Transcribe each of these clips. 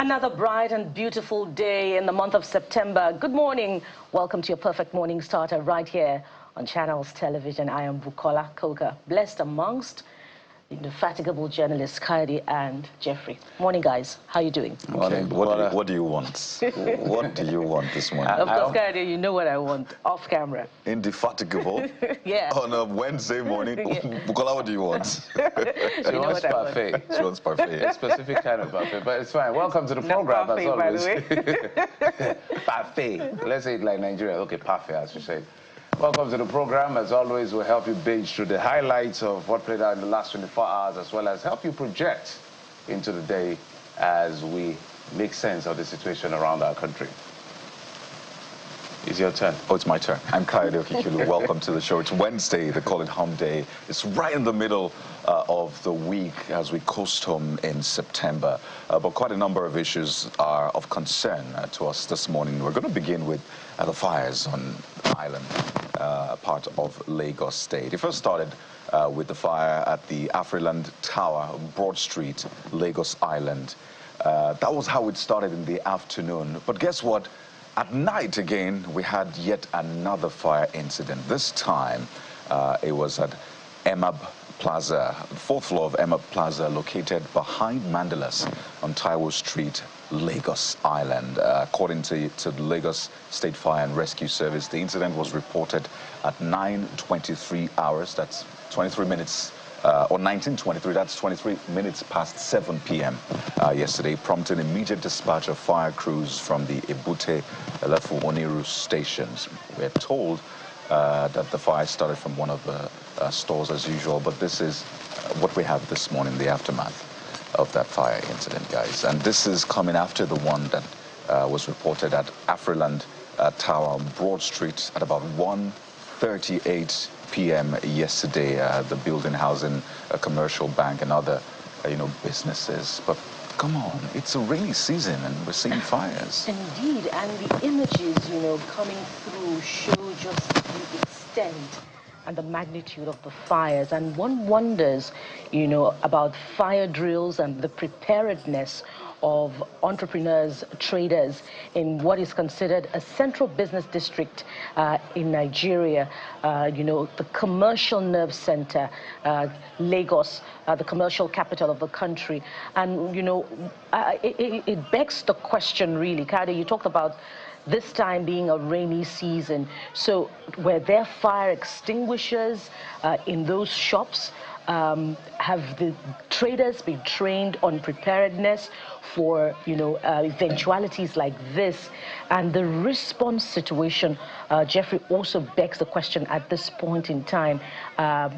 Another bright and beautiful day in the month of September. Good morning. Welcome to your perfect morning starter right here on Channels Television. I am Bukola Koka, blessed amongst indefatigable journalists Kaidi and Jeffrey. Morning, guys. How are you doing? Okay. What do you want? What do you want this morning? Of course, Kaidi, you know what I want. Off camera. Indefatigable? Yeah. On a Wednesday morning? Yeah. Bukola, what do you want? She wants parfait. She wants parfait. A specific kind of parfait, but it's fine. Welcome to the program, parfait, as always. by the way. Parfait. Let's say it like Nigeria. Okay, parfait, as you say. Welcome to the program. As always, we'll help you binge through the highlights of what played out in the last 24 hours, as well as help you project into the day as we make sense of the situation around our country. It's your turn. Oh, it's my turn. I'm Kaide Okikulu. Welcome to the show. It's Wednesday. They call it Home Day. It's right in the middle of the week as we coast home in September. But quite a number of issues are of concern to us this morning. We're going to begin with the fires on the island, part of Lagos State. It first started with the fire at the Afriland Tower, Broad Street, Lagos Island. That was how it started in the afternoon. But guess what? At night, again, we had yet another fire incident. This time, it was at Emab Plaza, the fourth floor of Emab Plaza, located behind Mandalas on Taiwo Street, Lagos Island. According to the Lagos State Fire and Rescue Service, the incident was reported at 9:23 hours. That's 23 minutes. Or 19:23, that's 23 minutes past 7 p.m. Yesterday, prompting immediate dispatch of fire crews from the Ebute Elefu Oniru stations. We're told that the fire started from one of the stores as usual, but this is what we have this morning, the aftermath of that fire incident, guys. And this is coming after the one that was reported at Afriland Tower on Broad Street at about 1:38 p.m. yesterday, the building housing a commercial bank and other, businesses. But come on, it's a rainy season and we're seeing fires. Indeed, and the images, coming through show just the extent and the magnitude of the fires. And one wonders, about fire drills and the preparedness of entrepreneurs, traders in what is considered a central business district in Nigeria, the commercial nerve center, Lagos, the commercial capital of the country. And, it begs the question, really. Kade, you talked about this time being a rainy season. So were there fire extinguishers in those shops? Have the traders been trained on preparedness for, eventualities like this? And the response situation, Jeffrey, also begs the question at this point in time, where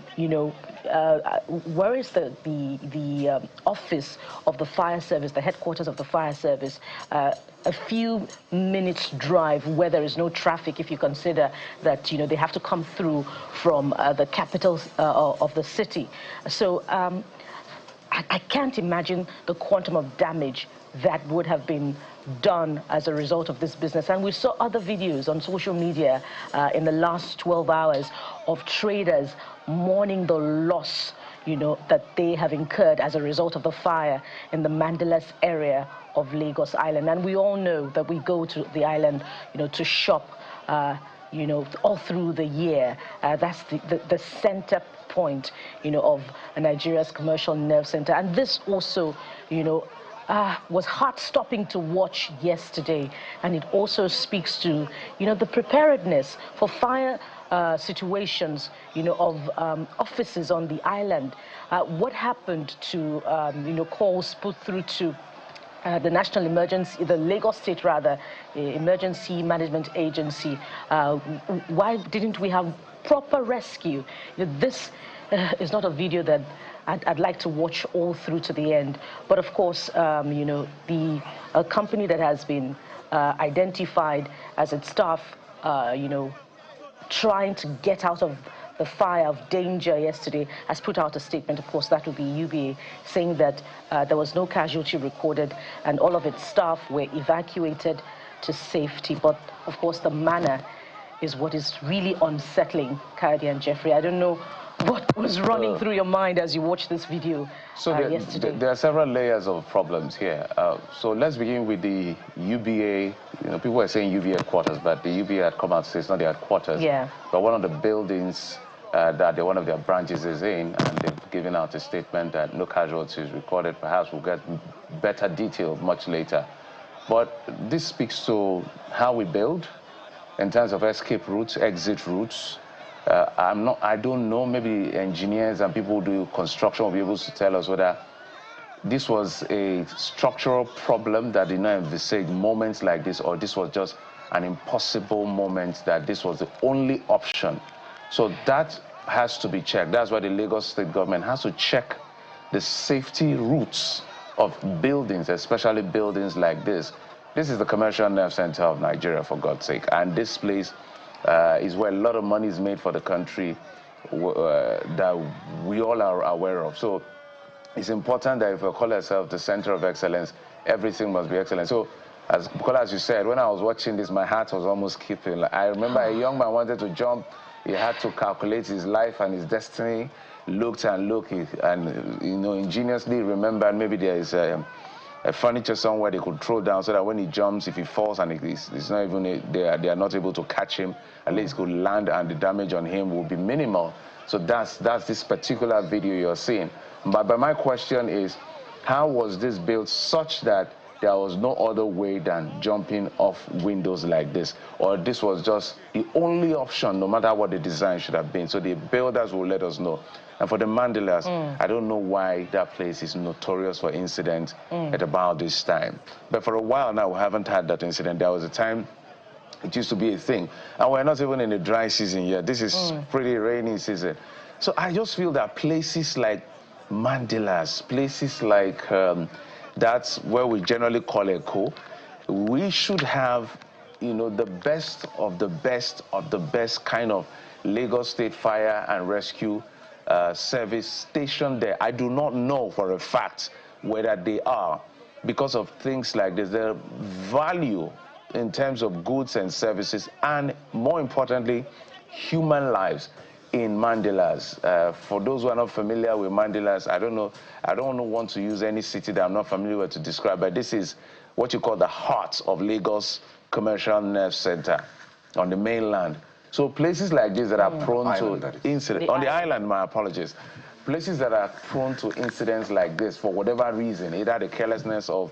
is the office of the fire service, the headquarters of the fire service? A few minutes drive where there is no traffic, if you consider that they have to come through from the capital of the city. So I can't imagine the quantum of damage that would have been done as a result of this business. And we saw other videos on social media in the last 12 hours of traders mourning the loss that they have incurred as a result of the fire in the Mandalas area of Lagos Island. And we all know that we go to the island, to shop, all through the year. That's the center point, of Nigeria's commercial nerve center. And this also, was heart-stopping to watch yesterday. And it also speaks to, the preparedness for fire situations, of offices on the island. What happened to, calls put through to the National Emergency, the Lagos State rather, Emergency Management Agency? Why didn't we have proper rescue? This is not a video that I'd like to watch all through to the end. But of course, the company that has been identified as its staff, trying to get out of the fire of danger yesterday, has put out a statement. Of course, that would be UBA, saying that there was no casualty recorded and all of its staff were evacuated to safety. But of course, the manner is what is really unsettling, Kaidi and Jeffrey. I don't know what was running through your mind as you watched this video yesterday? There are several layers of problems here. So let's begin with the UBA. You know, people are saying UBA headquarters, but the UBA had come out to say it's not their headquarters. Yeah. But one of the buildings that one of their branches is in, and they've given out a statement that no casualties recorded. Perhaps we'll get better detail much later. But this speaks to how we build in terms of escape routes, exit routes. I don't know, maybe engineers and people who do construction will be able to tell us whether this was a structural problem that did not envisage moments like this, or this was just an impossible moment that this was the only option. So that has to be checked. That's why the Lagos state government has to check the safety routes of buildings, especially buildings like this. This is the commercial nerve center of Nigeria, for God's sake. And this place is where a lot of money is made for the country that we all are aware of. So it's important that if we call ourselves the center of excellence, everything must be excellent. So as you said, when I was watching this, my heart was almost skipping. I remember a young man wanted to jump. He had to calculate his life and his destiny, looked and looked, and ingeniously remembered maybe there is a furniture somewhere they could throw down so that when he jumps, if he falls and it's not even they are not able to catch him, at least could land and the damage on him will be minimal. So that's this particular video you're seeing. But my question is, how was this built such that there was no other way than jumping off windows like this? Or this was just the only option, no matter what the design should have been? So the builders will let us know. And for the Mandelas, I don't know why that place is notorious for incidents at about this time. But for a while now, we haven't had that incident. There was a time it used to be a thing. And we're not even in the dry season yet. This is pretty rainy season. So I just feel that places like Mandelas, places like that's where we generally call Echo, we should have, the best of the best of the best kind of Lagos State Fire and Rescue service station there. I do not know for a fact whether they are, because of things like this. Their value in terms of goods and services, and more importantly, human lives in Mandelas. For those who are not familiar with Mandelas, I don't want to use any city that I'm not familiar with to describe, but this is what you call the heart of Lagos Commercial Nerve Center on the mainland. So places like this that are prone to incidents, on the island, my apologies, places that are prone to incidents like this for whatever reason, either the carelessness of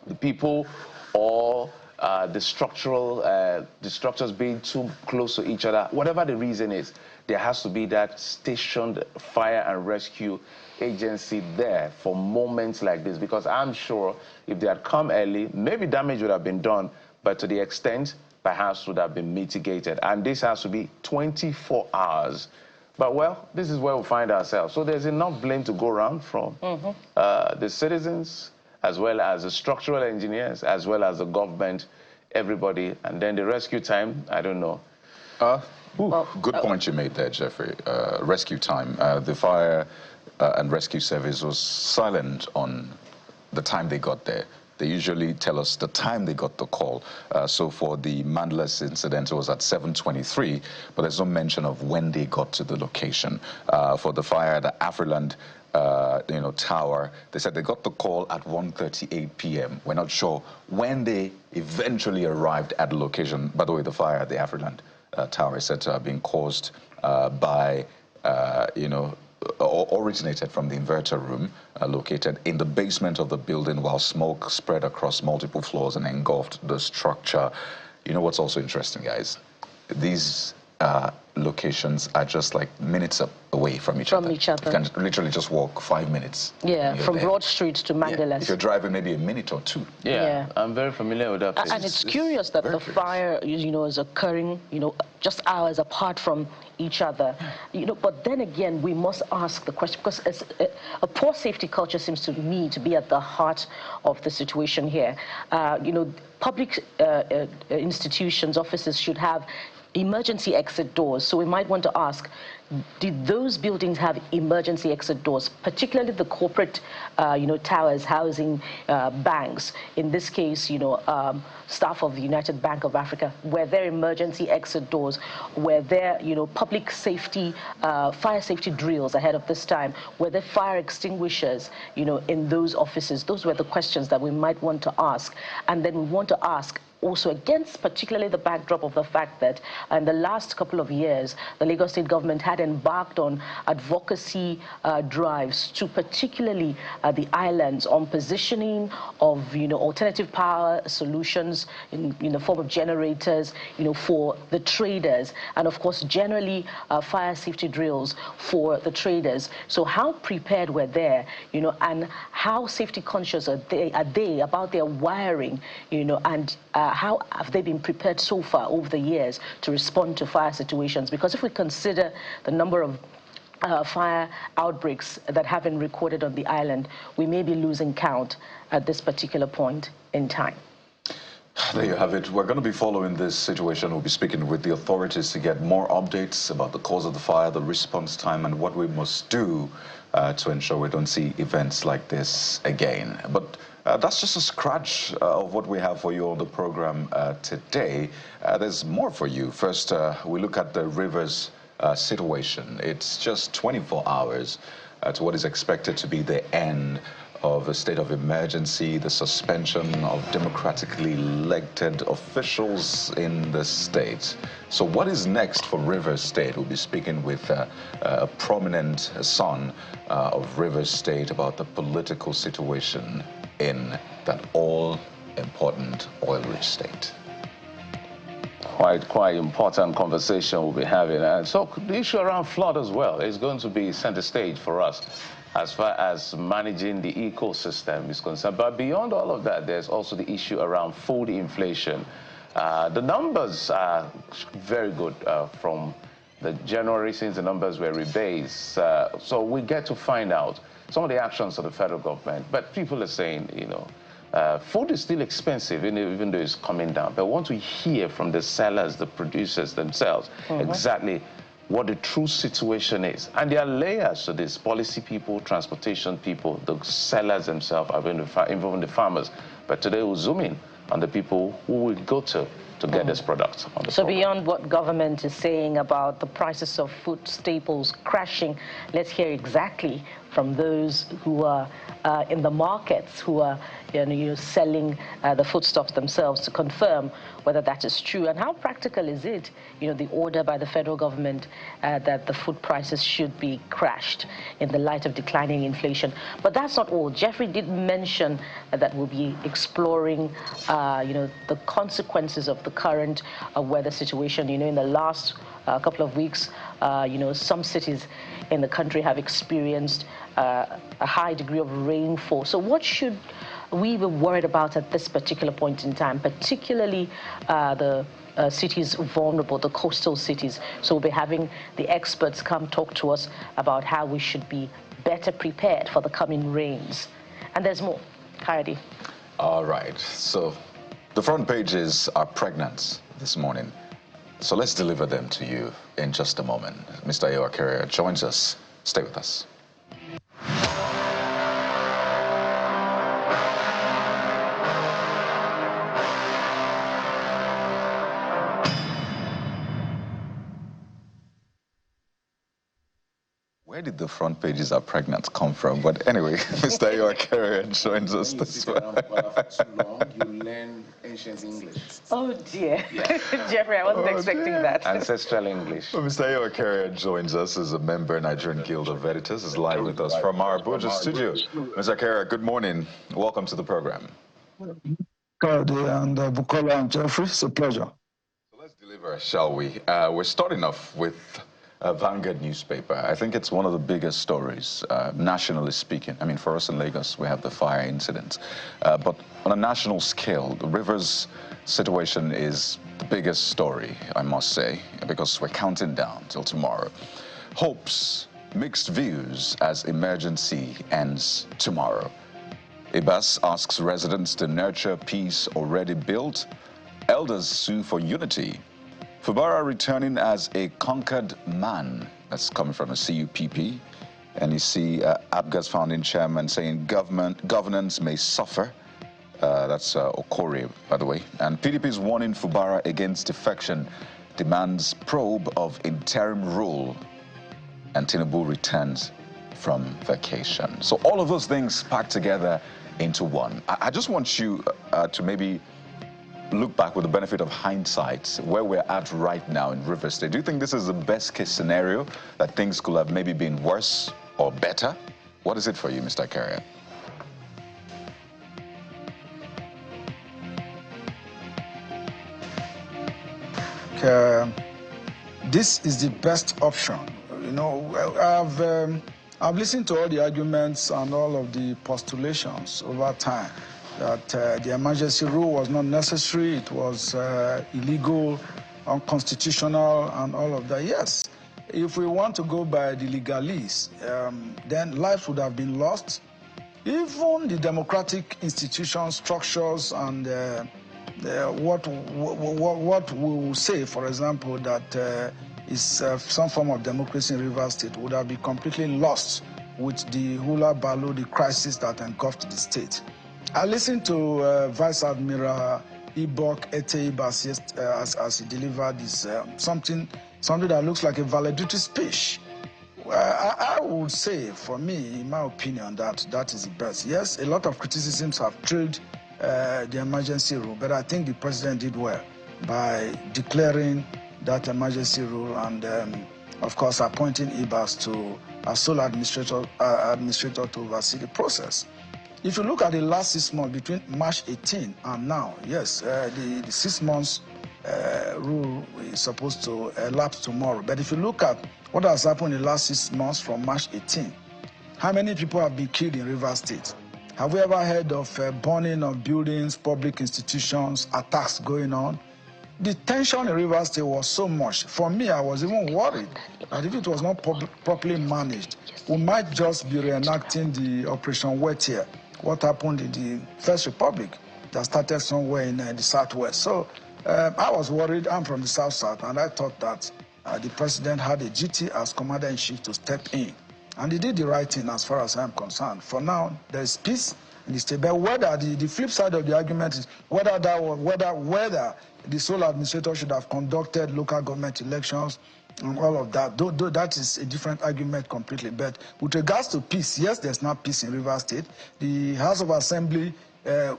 the people or the structures being too close to each other, whatever the reason is, there has to be that stationed fire and rescue agency there for moments like this, because I'm sure if they had come early, maybe damage would have been done, but to the extent perhaps would have been mitigated. And this has to be 24 hours. But, well, this is where we find ourselves. So there's enough blame to go around from the citizens, as well as the structural engineers, as well as the government, everybody. And then the rescue time, I don't know. Good point you made there, Jeffrey. Rescue time. The fire and rescue service was silent on the time they got there. They usually tell us the time they got the call. So for the Mandelas incident, it was at 7:23, but there's no mention of when they got to the location. For the fire at the Afriland tower, they said they got the call at 1:38 p.m. We're not sure when they eventually arrived at the location. By the way, the fire at the Afriland tower is said to have been caused by, originated from the inverter room located in the basement of the building, while smoke spread across multiple floors and engulfed the structure. You know what's also interesting, guys? These locations are just like minutes away from each other. You can literally just walk 5 minutes. Yeah, from Broad Street to Mandelas. Yeah. If you're driving maybe a minute or two. Yeah, I'm very familiar with that place. And it's curious that the fire, is occurring, just hours apart from each other. But then again, we must ask the question, because a poor safety culture seems to me to be at the heart of the situation here. Public institutions, offices should have emergency exit doors. So we might want to ask, did those buildings have emergency exit doors, particularly the corporate, towers housing banks? In this case, staff of the United Bank of Africa, were there emergency exit doors? Were there, public safety, fire safety drills ahead of this time? Were there fire extinguishers, in those offices? Those were the questions that we might want to ask. And then we want to ask, also against particularly the backdrop of the fact that in the last couple of years, the Lagos State government had embarked on advocacy drives to particularly the islands on positioning of, alternative power solutions in the form of generators, for the traders, and of course, generally fire safety drills for the traders. So how prepared were they, and how safety conscious are they about their wiring, and how have they been prepared so far over the years to respond to fire situations? Because if we consider the number of fire outbreaks that have been recorded on the island, we may be losing count at this particular point in time. There you have it. We're going to be following this situation. We'll be speaking with the authorities to get more updates about the cause of the fire, the response time, and what we must do to ensure we don't see events like this again. But that's just a scratch of what we have for you on the program today. There's more for you. First, we look at the rivers situation. It's just 24 hours to what is expected to be the end of a state of emergency, the suspension of democratically elected officials in the state. So what is next for Rivers State? We'll be speaking with a prominent son of Rivers State about the political situation in that all-important oil-rich state. Quite important conversation we'll be having. And so the issue around flood as well is going to be center stage for us as far as managing the ecosystem is concerned. But beyond all of that, there's also the issue around food inflation. The numbers are very good from the January, since the numbers were rebased. So we get to find out some of the actions of the federal government. But people are saying, food is still expensive, even though it's coming down. But I want to hear from the sellers, the producers themselves, exactly what the true situation is. And there are layers to this: policy people, transportation people, the sellers themselves, even the farmers. But today we'll zoom in on the people who will go to get this product on the So program. beyond what government is saying about the prices of food staples crashing, let's hear exactly from those who are in the markets, who are selling the foodstuffs themselves, to confirm whether that is true. And how practical is it, the order by the federal government that the food prices should be crashed in the light of declining inflation? But that's not all. Jeffrey did mention that we'll be exploring, the consequences of the current weather situation. In the last couple of weeks, some cities in the country have experienced a high degree of rainfall. So what should we be worried about at this particular point in time, particularly the cities vulnerable, the coastal cities? So we'll be having the experts come talk to us about how we should be better prepared for the coming rains. And there's more. Kayode. All right. So the front pages are pregnant this morning. So let's deliver them to you in just a moment. Mr. Ayo joins us. Stay with us. Where did the front pages are pregnant come from? But anyway, Mr. Ayo joins us this morning. You learn ancient English. Oh dear. Yeah. Jeffrey, I wasn't expecting that. Ancestral English. Well, Mr. Ayo joins us as a member Nigerian Guild of Editors. Is live with us from our Abuja studio. Mr. Akera, good morning. Welcome to the program. Kayode and Bukola and Jeffrey, it's a pleasure. So let's deliver, shall we? We're starting off with Vanguard newspaper. I think it's one of the biggest stories, nationally speaking. I mean, for us in Lagos, we have the fire incident. But on a national scale, the rivers situation is the biggest story, I must say, because we're counting down till tomorrow. Hopes, mixed views as emergency ends tomorrow. Ibas asks residents to nurture peace already built. Elders sue for unity. Fubara returning as a conquered man. That's coming from the CUPP. And you see ABGA's founding chairman saying governance may suffer. That's Okore, by the way. And PDP is warning Fubara against defection, demands probe of interim rule, and Tinubu returns from vacation. So all of those things packed together into one. I just want you to maybe look back with the benefit of hindsight where we're at right now in Rivers State. Do you think this is the best case scenario, that things could have maybe been worse or better? What is it for you, Mr. Carrier? This is the best option. You know, I've listened to all the arguments and all of the postulations over time that the emergency rule was not necessary, it was illegal, unconstitutional, and all of that. Yes, if we want to go by the legalese, then lives would have been lost. Even the democratic institutions, structures, and what we will say, for example, that is some form of democracy in Rivers State would have been completely lost with the hula baloo, the crisis that engulfed the state. I listened to Vice Admiral Ibok Eteibas as he delivered this something that looks like a valedictory speech. I would say, for me, in my opinion, that is the best. Yes, a lot of criticisms have trailed the emergency rule, but I think the president did well by declaring that emergency rule and, of course, appointing Ibas to as sole administrator to oversee the process. If you look at the last 6 months, between March 18 and now, yes, the 6 months rule is supposed to elapse tomorrow. But if you look at what has happened in the last 6 months from March 18, how many people have been killed in Rivers State? Have we ever heard of burning of buildings, public institutions, attacks going on? The tension in Rivers State was so much. For me, I was even worried that if it was not properly managed, we might just be reenacting the Operation Wettier, what happened in the First Republic that started somewhere in the Southwest. So I was worried. I'm from the South, and I thought that the president had a duty as commander-in-chief to step in. And he did the right thing as far as I'm concerned. For now, there's peace in the state. But whether the flip side of the argument is whether the sole administrator should have conducted local government elections and all of that, though that is a different argument completely. But with regards to peace, yes, there's not peace in Rivers State. The House of Assembly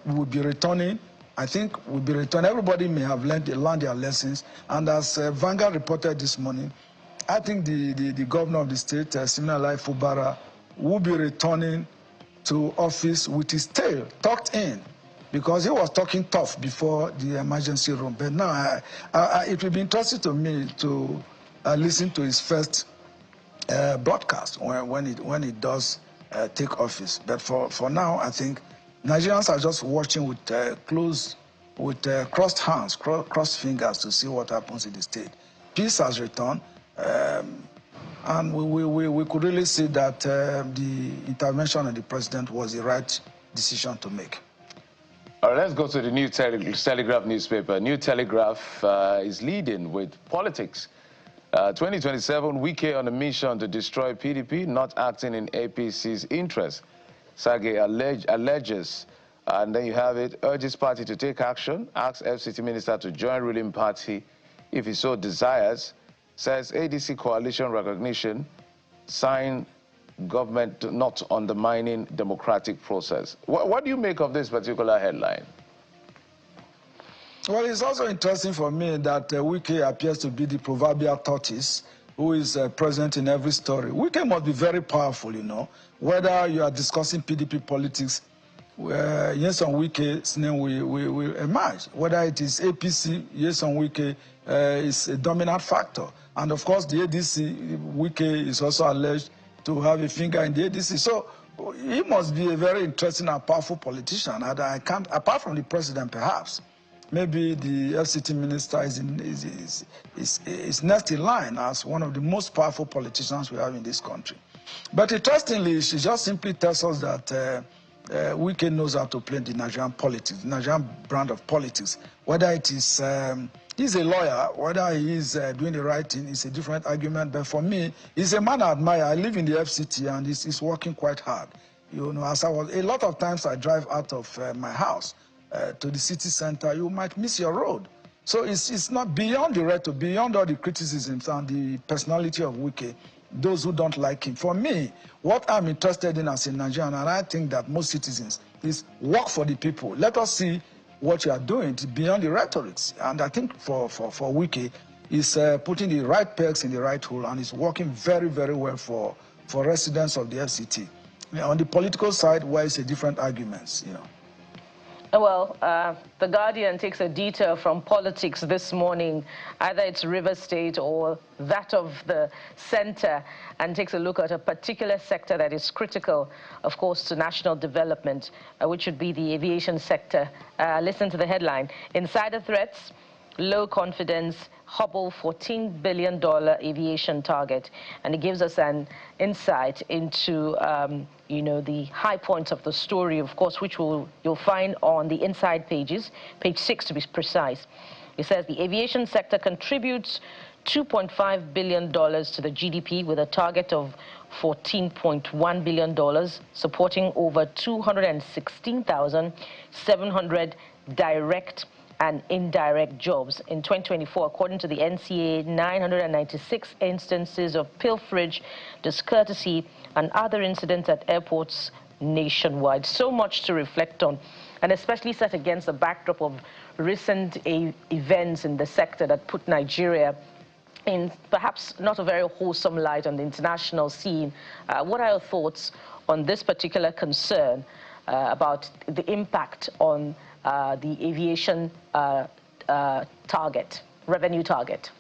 will be returning. I think will be returning. Everybody may have learned their lessons. And as Vanguard reported this morning, I think the governor of the state, Siminalayi Fubara, will be returning to office with his tail tucked in, because he was talking tough before the emergency room. But now it will be interesting to me to listen to his first broadcast when he does take office. But for now, I think Nigerians are just watching with crossed hands, crossed fingers to see what happens in the state. Peace has returned, and we could really see that the intervention of the president was the right decision to make. All right, let's go to the New Telegraph newspaper. New Telegraph is leading with politics. 2027, Wike on a mission to destroy PDP, not acting in APC's interest. Sage alleges, and then you have it, urges party to take action, asks FCT minister to join ruling party if he so desires, says ADC coalition recognition, sign government not undermining democratic process. What do you make of this particular headline? Well, it's also interesting for me that Wike appears to be the proverbial tortoise who is present in every story. Wike must be very powerful, you know. Whether you are discussing PDP politics, Nyesom Wike's name will emerge. Whether it is APC, Nyesom Wike is a dominant factor. And of course, the ADC, Wike is also alleged to have a finger in the ADC. So he must be a very interesting and powerful politician. And I can't, apart from the president perhaps, maybe the FCT minister is next in line as one of the most powerful politicians we have in this country. But interestingly, she just simply tells us that Wike knows how to play the Nigerian politics, the Nigerian brand of politics, whether it is He's a lawyer. Whether he is doing the right thing is a different argument. But for me, he's a man I admire. I live in the FCT, and he's working quite hard. You know, as I was, a lot of times I drive out of my house to the city center. You might miss your road. So it's not beyond the rhetoric, beyond all the criticisms and the personality of Wike, those who don't like him. For me, what I'm interested in as a Nigerian, and I think that most citizens, is work for the people. Let us see what you are doing beyond the rhetorics. And I think for Wike, is putting the right pegs in the right hole, and is working very, very well for residents of the FCT. You know, on the political side, where it's a different arguments, you know. Well, The Guardian takes a detour from politics this morning. Either it's River State or that of the center, and takes a look at a particular sector that is critical, of course, to national development, which would be the aviation sector. Listen to the headline. Insider threats, low confidence, hobble $14 billion aviation target. And it gives us an insight into you know, the high points of the story, of course, which you'll find on the inside pages, page 6 to be precise. It says the aviation sector contributes $2.5 billion to the GDP with a target of $14.1 billion, supporting over 216,700 direct and indirect jobs. In 2024, according to the NCA, 996 instances of pilferage, discourtesy, and other incidents at airports nationwide. So much to reflect on, and especially set against the backdrop of recent events in the sector that put Nigeria in perhaps not a very wholesome light on the international scene. What are your thoughts on this particular concern about the impact on the aviation target, revenue target?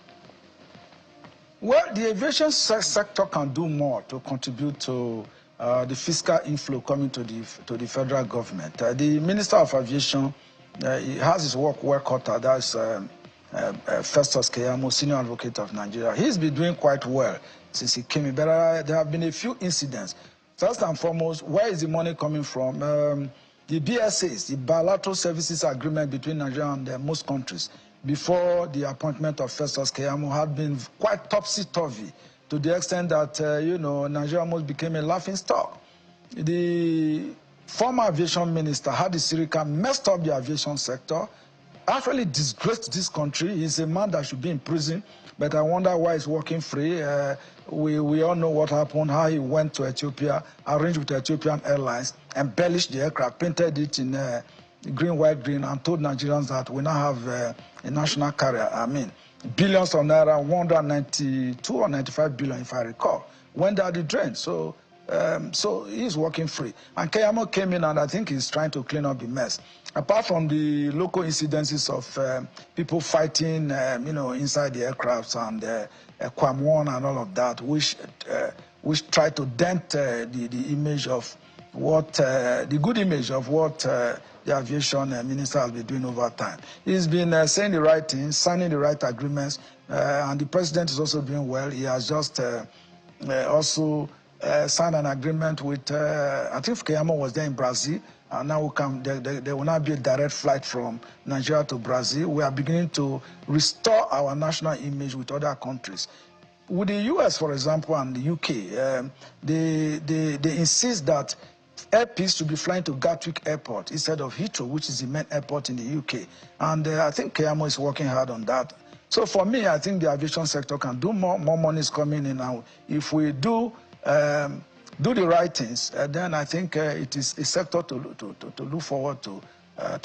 Well, the aviation sector can do more to contribute to the fiscal inflow coming to the federal government. The Minister of Aviation, he has his work well cut out. That's Festus Keyamo, Senior Advocate of Nigeria. He's been doing quite well since he came in, but there have been a few incidents. First and foremost, where is the money coming from? The BSAs, the bilateral services agreement between Nigeria and most countries, before the appointment of Festus Keyamo, had been quite topsy-turvy, to the extent that, you know, Nigeria almost became a laughingstock. The former aviation minister, Hadi Sirika, messed up the aviation sector, actually disgraced this country. He's a man that should be in prison, but I wonder why he's working free. We all know what happened, how he went to Ethiopia, arranged with Ethiopian Airlines, embellished the aircraft, painted it in green, white, green, and told Nigerians that we now have a national carrier. I mean, billions of naira, 192 or 95 billion, if I recall, went down the drain. So he's working free. And Keyamo came in, and I think he's trying to clean up the mess. Apart from the local incidences of people fighting, you know, inside the aircrafts and Kwamwon and all of that, which try to dent the image of what, the good image of what the aviation minister has been doing over time. He's been saying the right things, signing the right agreements, and the president is also doing well. He has just also signed an agreement with, I think Keyamo was there in Brazil, and now there will now be a direct flight from Nigeria to Brazil. We are beginning to restore our national image with other countries. With the US, for example, and the UK, they insist that Air Peace should be flying to Gatwick Airport instead of Heathrow, which is the main airport in the UK. And I think Keyamo is working hard on that. So for me, I think the aviation sector can do more. More money is coming in now. If we do the right things, then I think it is a sector to look forward to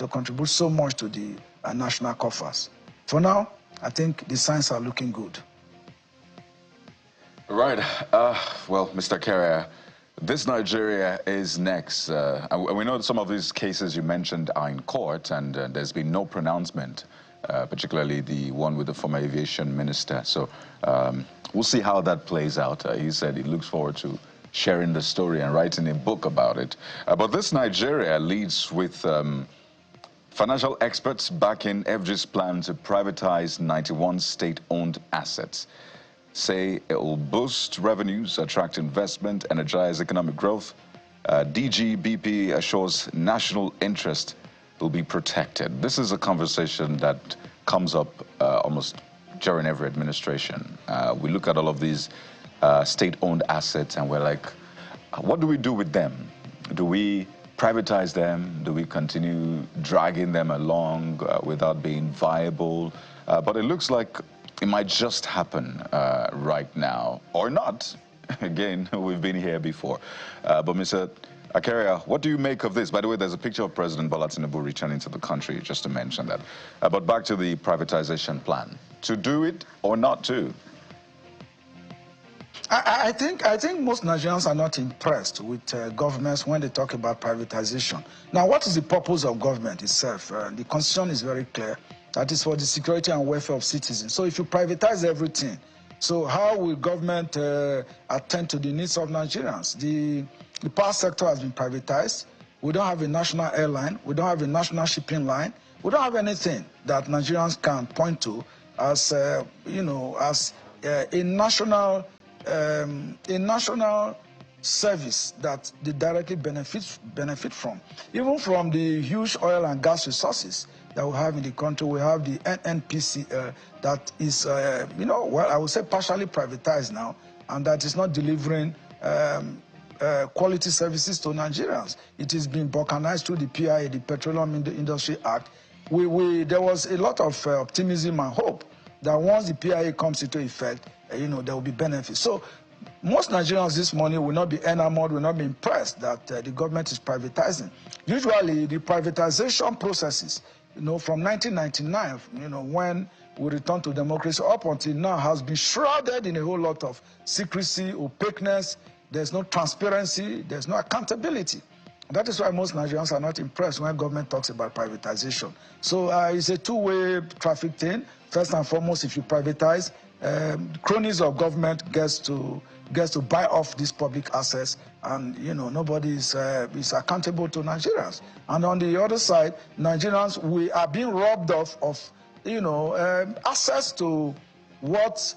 contribute so much to the national coffers. For now, I think the signs are looking good. Right. Well, Mr. Carrier, this Nigeria is next. And we know some of these cases you mentioned are in court, and there's been no pronouncement, particularly the one with the former aviation minister. So we'll see how that plays out. He said he looks forward to sharing the story and writing a book about it. But this Nigeria leads with financial experts backing FG's plan to privatize 91 state-owned assets. Say it will boost revenues, attract investment, energize economic growth. DG BP assures national interest will be protected. This is a conversation that comes up almost during every administration. We look at all of these state-owned assets and we're like, what do we do with them? Do we privatize them? Do we continue dragging them along without being viable? But it looks like it might just happen right now, or not. Again, we've been here before. But Mr. Akaria, what do you make of this? By the way, there's a picture of President Bola Tinubu returning to the country, just to mention that. But back to the privatization plan. To do it or not to? I think most Nigerians are not impressed with governments when they talk about privatization. Now, what is the purpose of government itself? The Constitution is very clear. That is for the security and welfare of citizens. So if you privatize everything, so how will government attend to the needs of Nigerians? The power sector has been privatized. We don't have a national airline. We don't have a national shipping line. We don't have anything that Nigerians can point to as, as a national service that they directly benefit from. Even from the huge oil and gas resources that we have in the country, we have the NNPC that is, I would say partially privatized now, and that is not delivering quality services to Nigerians. It is being balkanized through the PIA, the Petroleum Industry Act. There was a lot of optimism and hope that once the PIA comes into effect, there will be benefits. So most Nigerians this morning will not be enamored, will not be impressed that the government is privatizing. Usually the privatization processes, from 1999, when we returned to democracy up until now has been shrouded in a whole lot of secrecy, opaqueness. There's no transparency, there's no accountability. That is why most Nigerians are not impressed when government talks about privatization. So it's a two-way traffic thing. First and foremost, if you privatize, cronies of government gets to buy off these public assets, and nobody is accountable to Nigerians. And on the other side, Nigerians, we are being robbed of access to what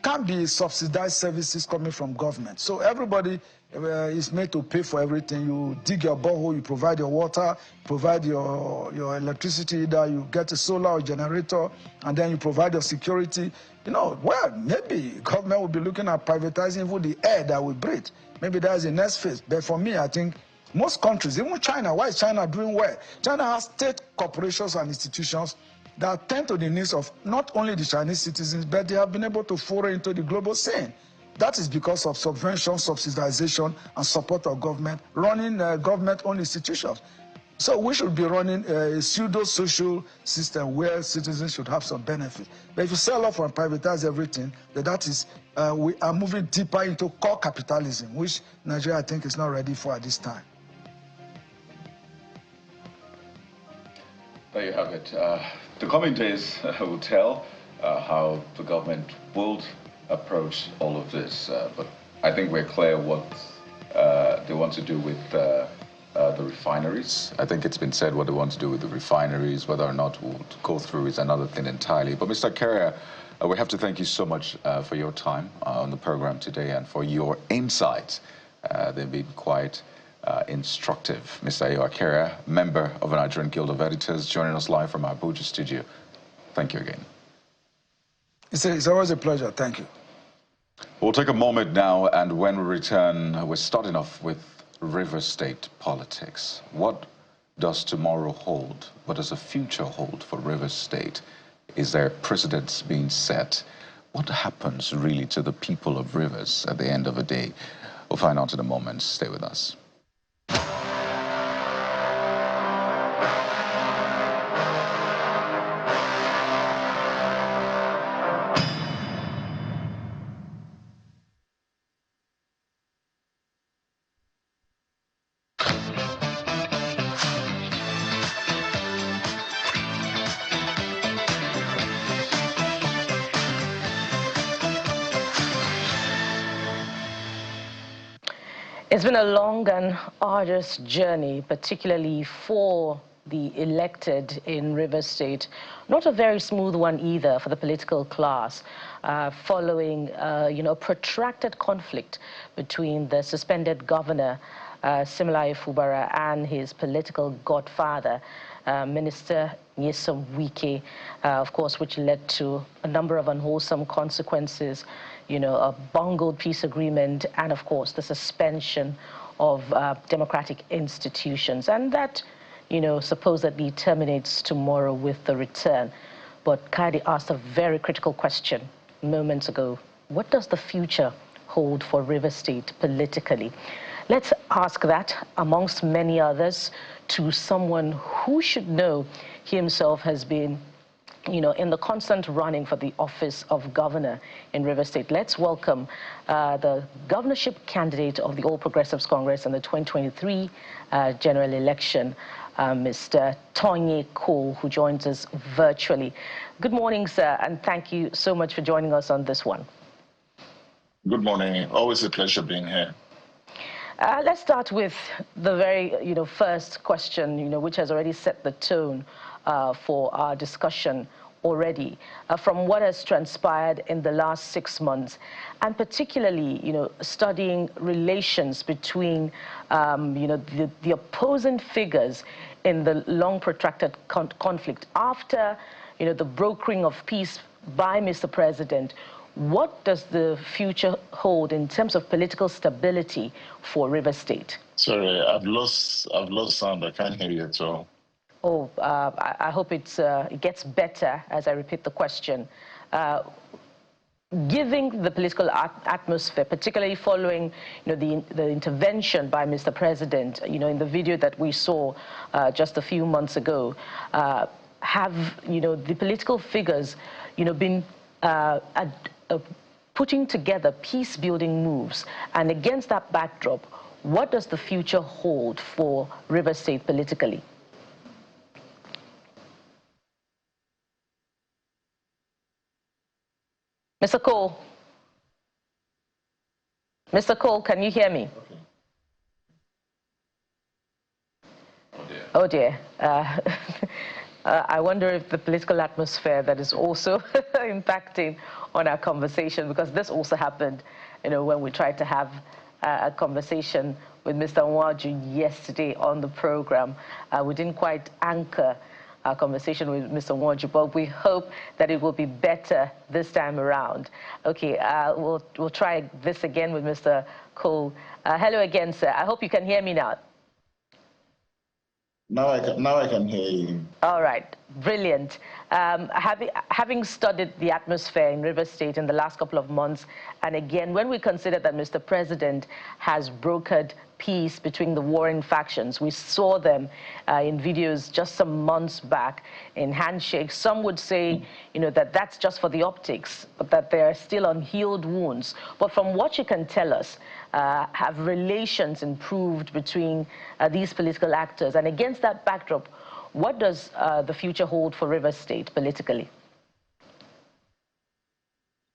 can be subsidized services coming from government. So everybody is made to pay for everything. You dig your borehole, you provide your water, provide your electricity, either you get a solar or generator, and then you provide your security. Well, maybe government will be looking at privatizing even the air that we breathe. Maybe that's the next phase. But for me, I think most countries, even China, why is China doing well? China has state corporations and institutions that attend to the needs of not only the Chinese citizens, but they have been able to foray into the global scene. That is because of subvention, subsidization, and support of government, running government-owned institutions. So we should be running a pseudo-social system where citizens should have some benefit. But if you sell off and privatize everything, then that is, we are moving deeper into core capitalism, which Nigeria, I think, is not ready for at this time. There you have it. The coming days will tell how the government will approach all of this, but I think we're clear what they want to do with the refineries. I think it's been said what they want to do with the refineries. Whether or not we'll go through is another thing entirely. But Mr. Akaria, we have to thank you so much for your time on the program today and for your insights. They've been quite instructive. Mr. Akaria, member of the Nigerian Guild of Editors, joining us live from our Abuja studio. Thank you again. It's always a pleasure. Thank you. We'll take a moment now, and when we return, we're starting off with Rivers State politics. What does tomorrow hold? What does the future hold for Rivers State? Is there precedents being set? What happens really to the people of Rivers at the end of the day? We'll find out in a moment. Stay with us. It's been a long and arduous journey, particularly for the elected in Rivers State. Not a very smooth one either for the political class, following protracted conflict between the suspended governor, Fubara, and his political godfather, Minister Nyesom Wike, of course, which led to a number of unwholesome consequences, a bungled peace agreement, and of course, the suspension of democratic institutions. And that, supposedly terminates tomorrow with the return. But Kadi asked a very critical question moments ago. What does the future hold for River State politically? Let's ask that, amongst many others, to someone who should know he himself has been in the constant running for the office of governor in River State. Let's welcome the governorship candidate of the All Progressives Congress in the 2023 general election, Mr. Tonye Cole, who joins us virtually. Good morning, sir, and thank you so much for joining us on this one. Good morning. Always a pleasure being here. Let's start with the very, first question, which has already set the tone for our discussion already, from what has transpired in the last 6 months, and particularly, studying relations between, the opposing figures in the long protracted conflict after, the brokering of peace by Mr. President. What does the future hold in terms of political stability for River State? Sorry, I've lost sound. I can't hear you at all. Oh, I hope it gets better as I repeat the question. Given the political atmosphere, particularly following the intervention by Mr. President, in the video that we saw just a few months ago, have the political figures been putting together peace-building moves? And against that backdrop, what does the future hold for River State politically? Mr. Cole? Mr. Cole, can you hear me? Okay. Oh dear. I wonder if the political atmosphere that is also impacting on our conversation, because this also happened, when we tried to have a conversation with Mr. Nwaju yesterday on the program. We didn't quite anchor our conversation with Mr. Nwaju, but we hope that it will be better this time around. Okay, we'll try this again with Mr. Cole. Hello again, sir. I hope you can hear me now. Now I can hear you. All right, brilliant. Having studied the atmosphere in River State in the last couple of months, and again, when we consider that Mr. President has brokered peace between the warring factions, we saw them in videos just some months back in handshakes. Some would say, that that's just for the optics, but that there are still unhealed wounds. But from what you can tell us, have relations improved between these political actors? And against that backdrop, what does the future hold for River State politically?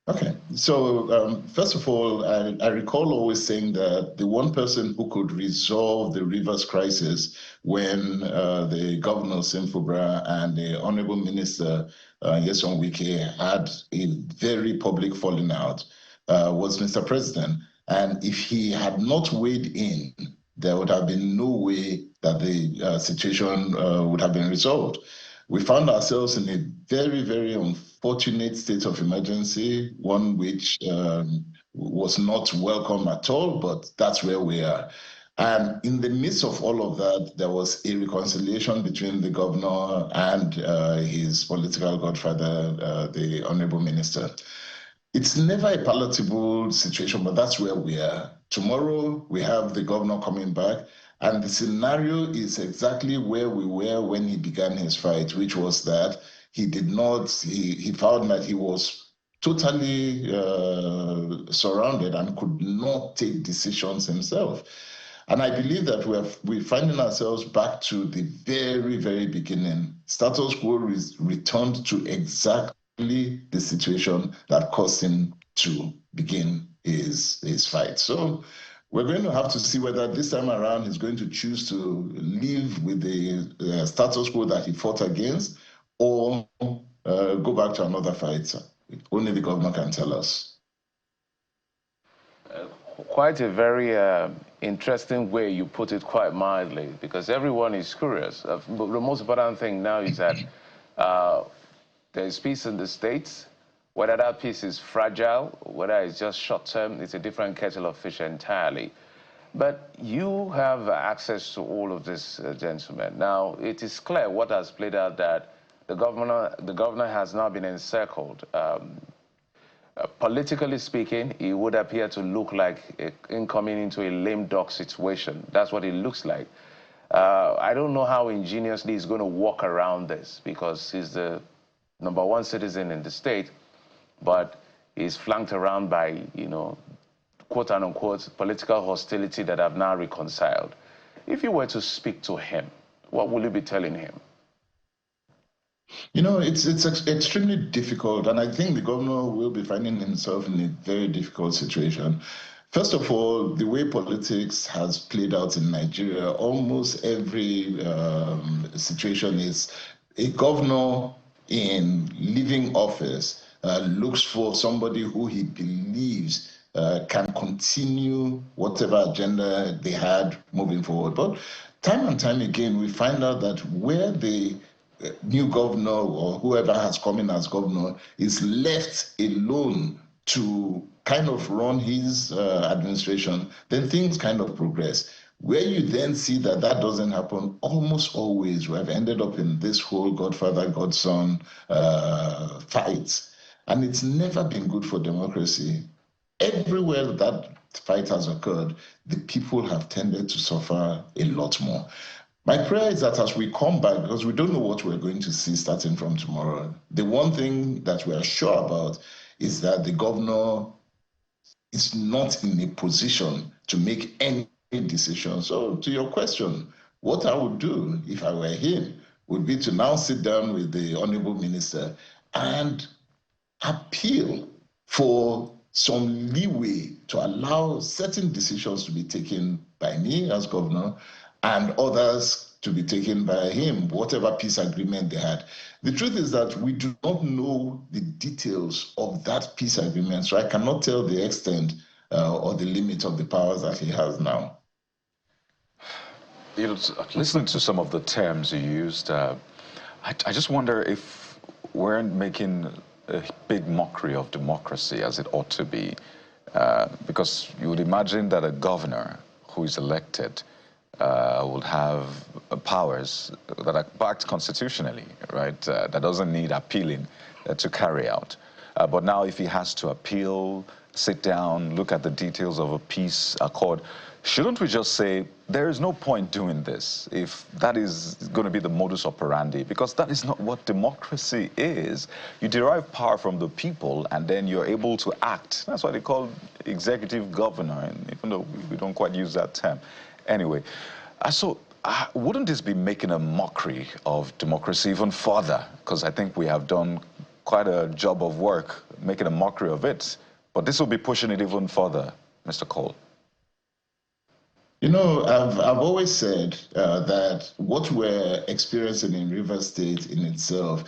Okay, so first of all, I recall always saying that the one person who could resolve the Rivers crisis when the governor, Fubara, and the Honorable Minister, Nyesom Wike, had a very public falling out was Mr. President. And if he had not weighed in, there would have been no way that the situation would have been resolved. We found ourselves in a very, very unfortunate state of emergency, one which was not welcome at all, but that's where we are. And in the midst of all of that, there was a reconciliation between the governor and his political godfather, the Honorable Minister. It's never a palatable situation, but that's where we are. Tomorrow, we have the governor coming back, and the scenario is exactly where we were when he began his fight, which was that he found that he was totally surrounded and could not take decisions himself. And I believe that we're finding ourselves back to the very, very beginning. Status quo is returned to exactly the situation that caused him to begin his fight. So we're going to have to see whether this time around he's going to choose to live with the status quo that he fought against, or go back to another fight. Only the government can tell us. quite a very interesting way you put it, quite mildly, because everyone is curious. But the most important thing now is that there's peace in the States. Whether that peace is fragile, whether it's just short-term, it's a different kettle of fish entirely. But you have access to all of this, gentlemen. Now, it is clear what has played out, that the governor has now been encircled. Politically speaking, it would appear to look like coming into a lame duck situation. That's what it looks like. I don't know how ingeniously he's going to walk around this, because he's the #1 citizen in the state, but he's flanked around by, you know, quote unquote, political hostility that have now reconciled. If you were to speak to him, what will you be telling him? You know, it's extremely difficult, and I think the governor will be finding himself in a very difficult situation. First of all, the way politics has played out in Nigeria, almost every situation is a governor in leaving office looks for somebody who he believes can continue whatever agenda they had moving forward. But time and time again, we find out that where the new governor or whoever has come in as governor is left alone to kind of run his administration, then things kind of progress. Where you then see that that doesn't happen, almost always we have ended up in this whole godfather, godson fight. And it's never been good for democracy. Everywhere that fight has occurred, the people have tended to suffer a lot more. My prayer is that as we come back, because we don't know what we're going to see starting from tomorrow, the one thing that we are sure about is that the governor is not in a position to make any decision. So to your question, what I would do if I were him would be to now sit down with the honorable minister and appeal for some leeway to allow certain decisions to be taken by me as governor and others to be taken by him, whatever peace agreement they had. The truth is that we do not know the details of that peace agreement, so I cannot tell the extent or the limit of the powers that he has now. You know, listening to some of the terms you used, I just wonder if we're making a big mockery of democracy as it ought to be, because you would imagine that a governor who is elected will have powers that are backed constitutionally, right? That doesn't need appealing to carry out. But now if he has to appeal, sit down, look at the details of a peace accord, shouldn't we just say there is no point doing this if that is going to be the modus operandi? Because that is not what democracy is. You derive power from the people and then you're able to act. That's why they call executive governor, and even though we don't quite use that term. Anyway, so wouldn't this be making a mockery of democracy even further? Because I think we have done quite a job of work making a mockery of it. But this will be pushing it even further, Mr. Cole. You know, I've always said that what we're experiencing in Rivers State in itself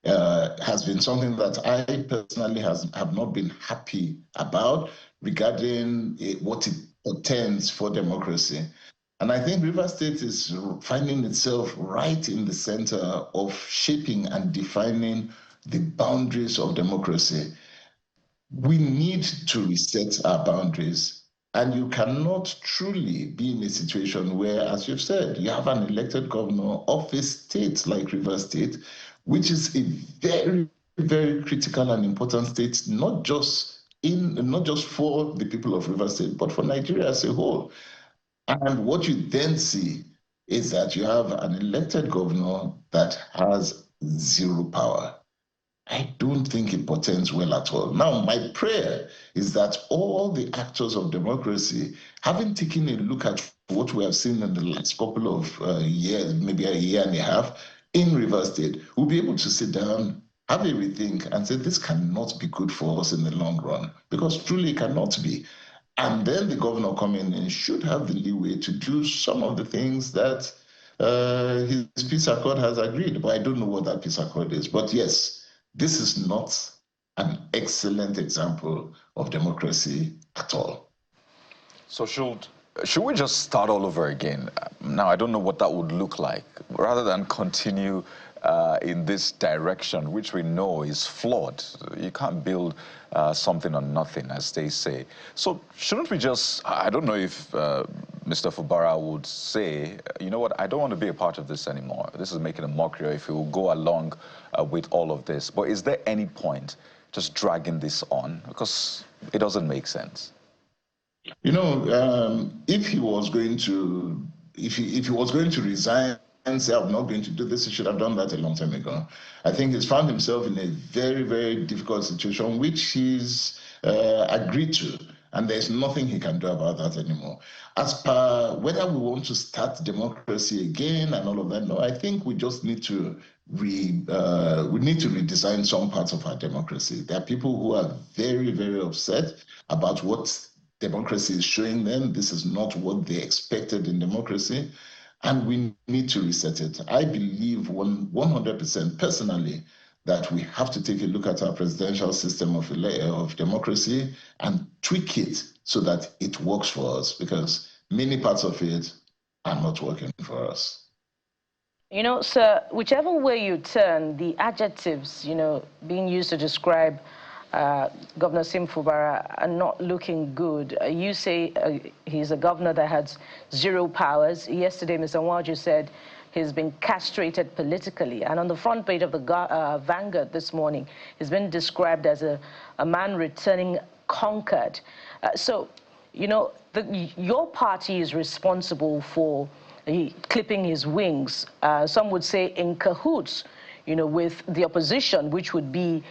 has been something that I personally have not been happy about regarding what it portends for democracy. And I think Rivers State is finding itself right in the center of shaping and defining the boundaries of democracy. We need to reset our boundaries. And you cannot truly be in a situation where, as you've said, you have an elected governor of a state like Rivers State, which is a very, very critical and important state, not just for the people of Rivers State, but for Nigeria as a whole. And what you then see is that you have an elected governor that has zero power. I don't think it portends well at all. Now, my prayer is that all the actors of democracy, having taken a look at what we have seen in the last couple of years, maybe a year and a half, in Rivers State, will be able to sit down, have a rethink, and say, this cannot be good for us in the long run, because truly it cannot be. And then the governor coming in should have the leeway to do some of the things that his peace accord has agreed. But I don't know what that peace accord is. But yes, this is not an excellent example of democracy at all. So should we just start all over again? Now, I don't know what that would look like, rather than continue in this direction, which we know is flawed. You can't build something on nothing, as they say. So shouldn't we just, I don't know if Mr. Fubara would say, you know what, I don't want to be a part of this anymore. This is making a mockery, if he will go along with all of this. But is there any point just dragging this on? Because it doesn't make sense. You know, if he was going to, if he was going to resign and say, I'm not going to do this, he should have done that a long time ago. I think he's found himself in a very, very difficult situation, which he's agreed to, and there's nothing he can do about that anymore. As per whether we want to start democracy again and all of that, no, I think we just need to redesign some parts of our democracy. There are people who are very, very upset about what democracy is showing them. This is not what they expected in democracy, and we need to reset it. I believe 100% personally that we have to take a look at our presidential system of democracy and tweak it so that it works for us, because many parts of it are not working for us. You know, sir, whichever way you turn, the adjectives, you know, being used to describe Governor Sim Fubara are not looking good. You say he's a governor that has zero powers. Yesterday, Mr. Nwaju said he's been castrated politically. And on the front page of the Vanguard this morning, he's been described as a man returning conquered. So, you know, your party is responsible for clipping his wings. Some would say in cahoots, you know, with the opposition, which would be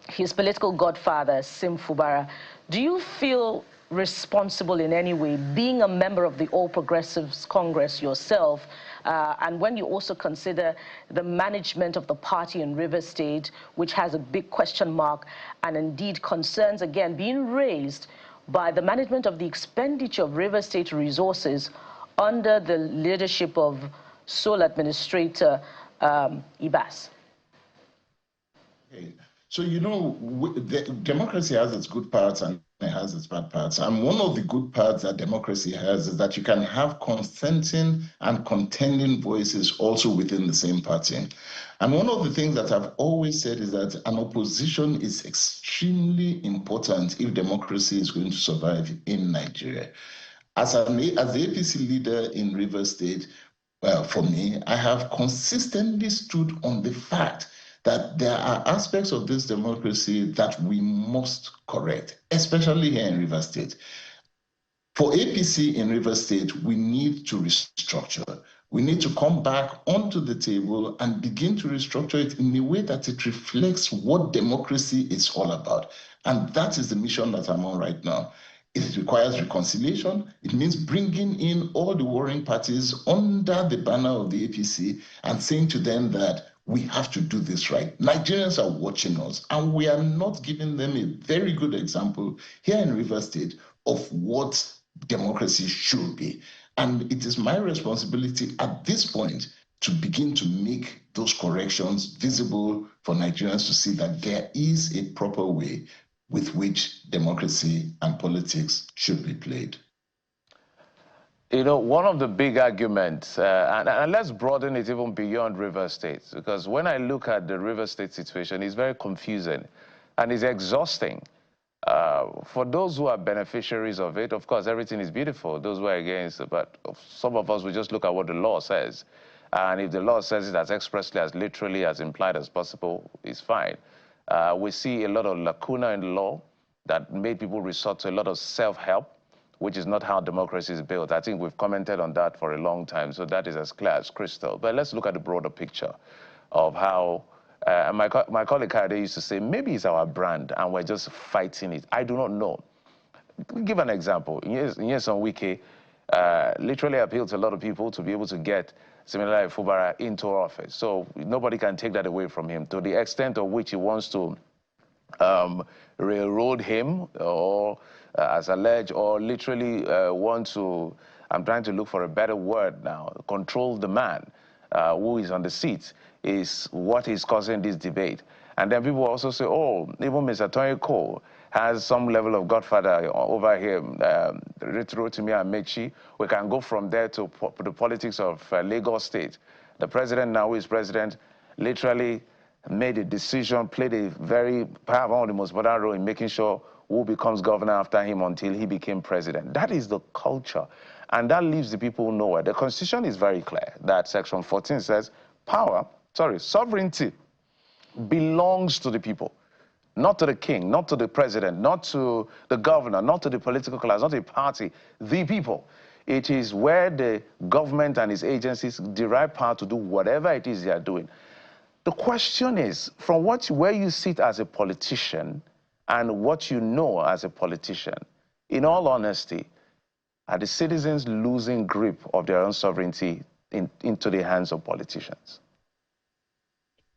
his political godfather, Sim Fubara. Do you feel responsible in any way, being a member of the All Progressives Congress yourself, and when you also consider the management of the party in Rivers State, which has a big question mark, and indeed concerns, again, being raised by the management of the expenditure of Rivers State resources under the leadership of sole administrator Ibas? Okay. So, you know, democracy has its good parts and it has its bad parts. And one of the good parts that democracy has is that you can have consenting and contending voices also within the same party. And one of the things that I've always said is that an opposition is extremely important if democracy is going to survive in Nigeria. As the APC leader in Rivers State, for me, I have consistently stood on the fact that there are aspects of this democracy that we must correct, especially here in Rivers State. For APC in Rivers State, we need to restructure. We need to come back onto the table and begin to restructure it in a way that it reflects what democracy is all about. And that is the mission that I'm on right now. It requires reconciliation. It means bringing in all the warring parties under the banner of the APC and saying to them that we have to do this right. Nigerians are watching us, and we are not giving them a very good example here in Rivers State of what democracy should be. And it is my responsibility at this point to begin to make those corrections visible for Nigerians to see that there is a proper way with which democracy and politics should be played. You know, one of the big arguments, and let's broaden it even beyond Rivers State, because when I look at the Rivers State situation, it's very confusing and it's exhausting. For those who are beneficiaries of it, of course, everything is beautiful. Those who are against it, but some of us will just look at what the law says. And if the law says it as expressly, as literally, as implied as possible, it's fine. We see a lot of lacuna in the law that made people resort to a lot of self-help, which is not how democracy is built. I think we've commented on that for a long time, so that is as clear as crystal. But let's look at the broader picture of how, my colleague Kade used to say, maybe it's our brand and we're just fighting it. I do not know. Give an example. Nyesom Wike literally appealed to a lot of people to be able to get similarly Fubara into office. So nobody can take that away from him, to the extent of which he wants to railroad him, or as alleged, or literally want to, I'm trying to look for a better word now, control the man who is on the seat. is what is causing this debate. And then people also say, oh, even Mr. Tony Cole has some level of godfather over here, Rotimi Amechi. We can go from there to the politics of Lagos State. The president now, who is president, literally made a decision, played a very perhaps one of the most important role in making sure who becomes governor after him until he became president. That is the culture. And that leaves the people nowhere. The Constitution is very clear that Section 14 says sovereignty belongs to the people, not to the king, not to the president, not to the governor, not to the political class, not to the party, the people. It is where the government and its agencies derive power to do whatever it is they are doing. The question is, from where you sit as a politician and what you know as a politician, in all honesty, are the citizens losing grip of their own sovereignty into the hands of politicians?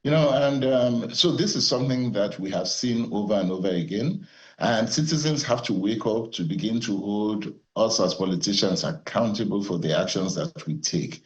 You know, and so this is something that we have seen over and over again, and citizens have to wake up to begin to hold us as politicians accountable for the actions that we take.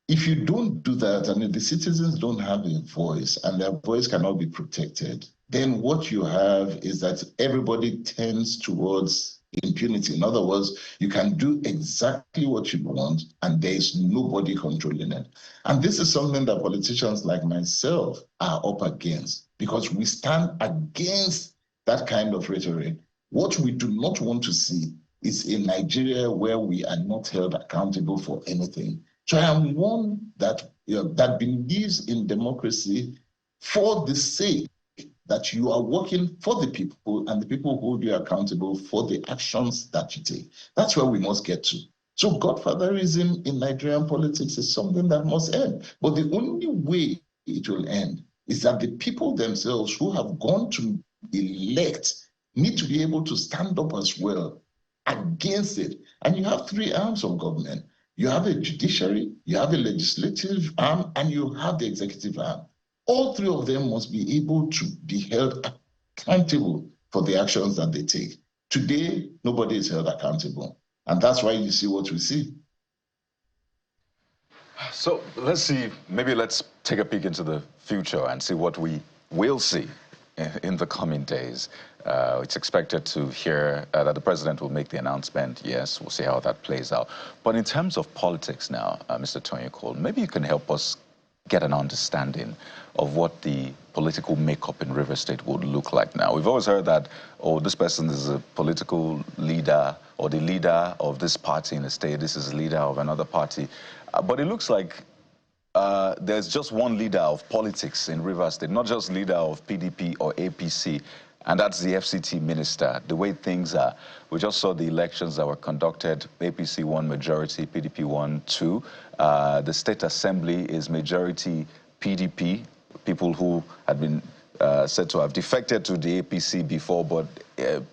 If you don't do that, and if the citizens don't have a voice and their voice cannot be protected, then what you have is that everybody tends towards impunity. In other words, you can do exactly what you want and there is nobody controlling it. And this is something that politicians like myself are up against, because we stand against that kind of rhetoric. What we do not want to see is a Nigeria where we are not held accountable for anything. So I am one that, that believes in democracy for the sake that you are working for the people and the people hold you accountable for the actions that you take. That's where we must get to. So godfatherism in Nigerian politics is something that must end. But the only way it will end is that the people themselves who have gone to elect need to be able to stand up as well against it. And you have three arms of government. You have a judiciary, you have a legislative arm, and you have the executive arm. All three of them must be able to be held accountable for the actions that they take. Today, nobody is held accountable. And that's why you see what we see. So let's see, maybe let's take a peek into the future and see what we will see in the coming days. It's expected to hear that the president will make the announcement. Yes, we'll see how that plays out. But in terms of politics now, Mr. Tony Cole, maybe you can help us get an understanding of what the political makeup in River State would look like now. We've always heard that, oh, this person is a political leader or the leader of this party in the state. This is a leader of another party. But it looks like there's just one leader of politics in River State, not just leader of PDP or APC, and that's the FCT minister. The way things are, we just saw the elections that were conducted. APC won majority, PDP won 2. The state assembly is majority PDP, people who had been said to have defected to the APC before, but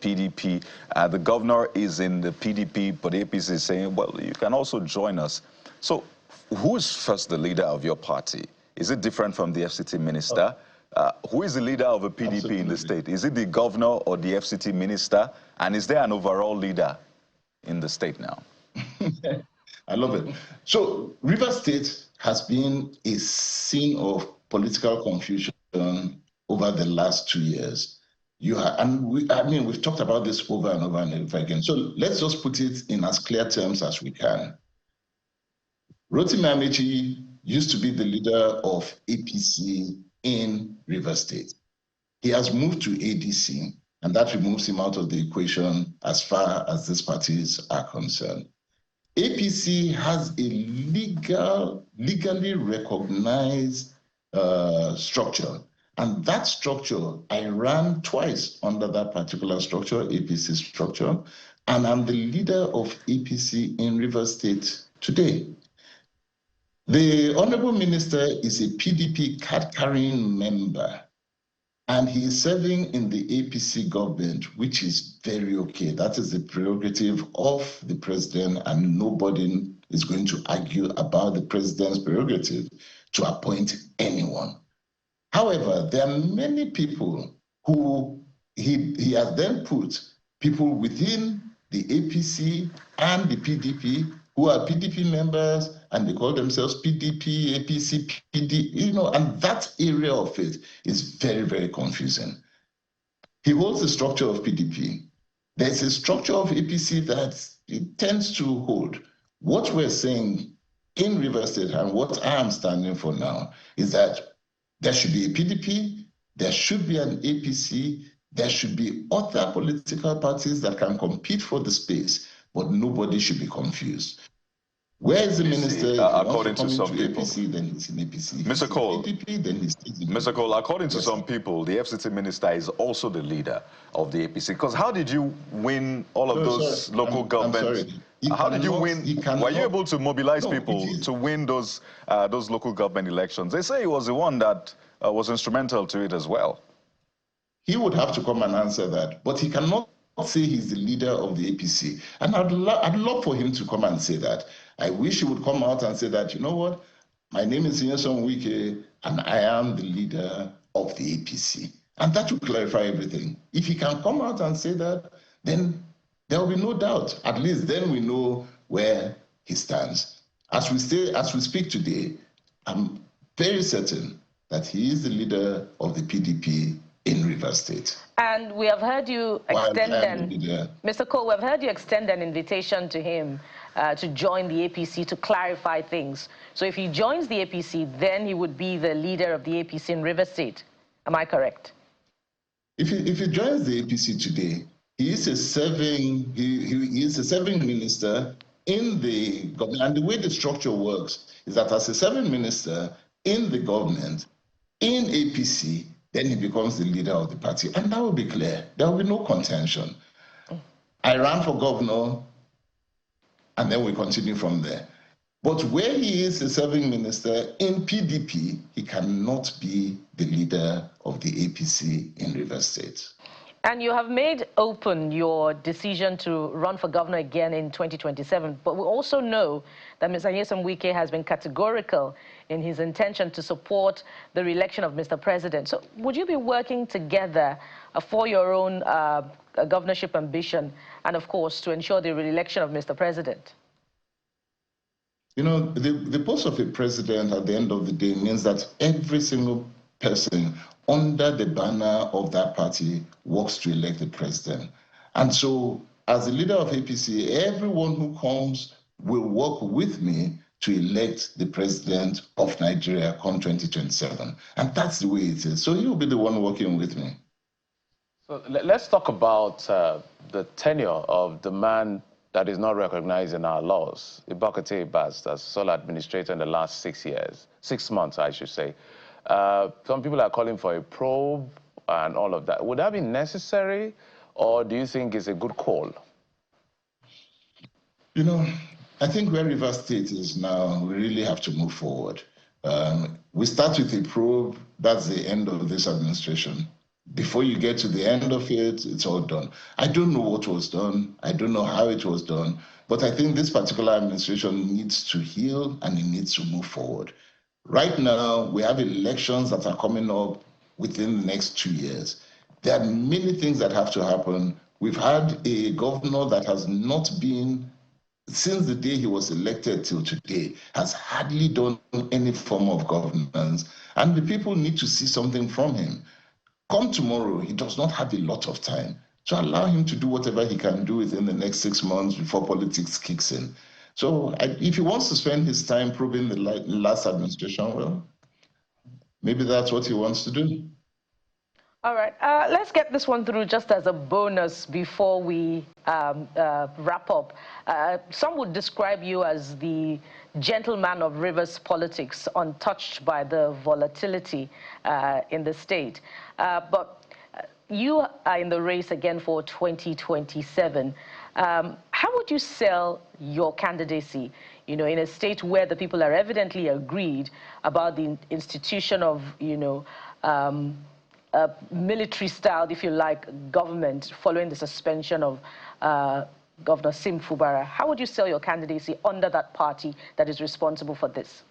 PDP. The governor is in the PDP, but APC is saying, well, you can also join us. So who is first the leader of your party? Is it different from the FCT minister? Who is the leader of a PDP Absolutely. in the state? Is it the governor or the FCT minister? And is there an overall leader in the state now? I love it. So River State has been a scene of political confusion over the last 2 years. We've talked about this over and over and over again. So let's just put it in as clear terms as we can. Rotimi Amechi used to be the leader of APC in River State. He has moved to ADC, and that removes him out of the equation as far as these parties are concerned. APC has a legally recognized structure, and that structure, I ran twice under that particular structure, APC structure, and I'm the leader of APC in River State today. The Honorable Minister is a PDP card-carrying member, and he is serving in the APC government, which is very okay. That is the prerogative of the president, and nobody is going to argue about the president's prerogative to appoint anyone. However, there are many people who he has then put people within the APC and the PDP who are PDP members and they call themselves PDP, APC, PD, and that area of it is very, very confusing. He holds the structure of PDP. There's a structure of APC that it tends to hold. What we're saying in Rivers State and what I am standing for now is that there should be a PDP, there should be an APC, there should be other political parties that can compete for the space, but nobody should be confused. Where is the minister? According to some people, APC, then he's in APC. If Mr. Cole, PDP, then he's in Mr. Cole, according to some people, the FCT minister is also the leader of the APC. Because how did you win all of those local governments? How did you win? Were you able to mobilize people to win those local government elections? They say he was the one that was instrumental to it as well. He would have to come and answer that, but he cannot say he's the leader of the APC. And I'd love for him to come and say that. I wish he would come out and say that, you know what, my name is Nyesom Wike, and I am the leader of the APC. And that will clarify everything. If he can come out and say that, then there will be no doubt. At least then we know where he stands. As we speak today, I'm very certain that he is the leader of the PDP in Rivers State. And we have heard you extend Mr. Cole, we've heard you extend an invitation to him to join the APC to clarify things. So if he joins the APC, then he would be the leader of the APC in Rivers State. Am I correct? If he joins the APC today, he is a serving minister in the government. And the way the structure works is that as a serving minister in the government, in APC, then he becomes the leader of the party. And that will be clear. There will be no contention. I ran for governor, and then we continue from there. But where he is a serving minister in PDP, he cannot be the leader of the APC in Rivers State. And you have made open your decision to run for governor again in 2027. But we also know that Mr. Nyesom Wike has been categorical in his intention to support the re-election of Mr. President. So would you be working together for your own governorship ambition and, of course, to ensure the re-election of Mr. President? You know, the post of a president at the end of the day means that every single person under the banner of that party works to elect the president. And so, as the leader of APC, everyone who comes will work with me to elect the president of Nigeria come 2027. And that's the way it is. So he will be the one working with me. So let's talk about the tenure of the man that is not recognized in our laws, Ibakate Ibas, as sole administrator in the last 6 years, 6 months, I should say. Some people are calling for a probe and all of that. Would that be necessary, or do you think it's a good call? You know, I think where Rivers State is now, we really have to move forward. We start with a probe, that's the end of this administration. Before you get to the end of it, it's all done. I don't know what was done. I don't know how it was done. But I think this particular administration needs to heal and it needs to move forward. Right now, we have elections that are coming up within the next 2 years. There are many things that have to happen. We've had a governor that has not been, since the day he was elected till today, has hardly done any form of governance. And the people need to see something from him. Come tomorrow, he does not have a lot of time. So allow him to do whatever he can do within the next 6 months before politics kicks in. So if he wants to spend his time probing the last administration, well, maybe that's what he wants to do. All right, let's get this one through just as a bonus before we wrap up. Some would describe you as the gentleman of Rivers politics, untouched by the volatility in the state. But you are in the race again for 2027. How would you sell your candidacy, you know, in a state where the people are evidently agreed about the institution of, you know, military style, if you like, government following the suspension of Governor Fubara? How would you sell your candidacy under that party that is responsible for this?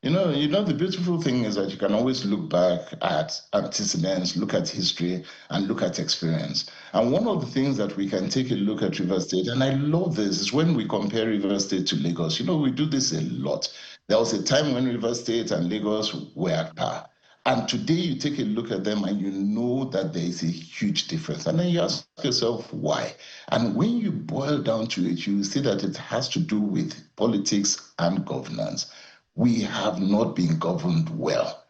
The beautiful thing is that you can always look back at antecedents, look at history, and look at experience. And one of the things that we can take a look at River State, and I love this, is when we compare River State to Lagos. We do this a lot. There was a time when River State and Lagos were at par. And today you take a look at them and you know that there is a huge difference. And then you ask yourself why. And when you boil down to it, you see that it has to do with politics and governance. We have not been governed well.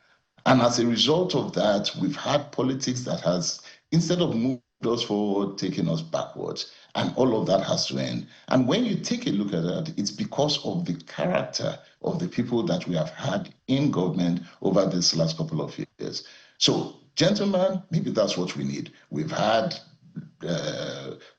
And as a result of that, we've had politics that has, instead of moving us forward, taken us backwards. And all of that has to end. And when you take a look at that, it's because of the character of the people that we have had in government over this last couple of years. So, gentlemen, maybe that's what we need. We've had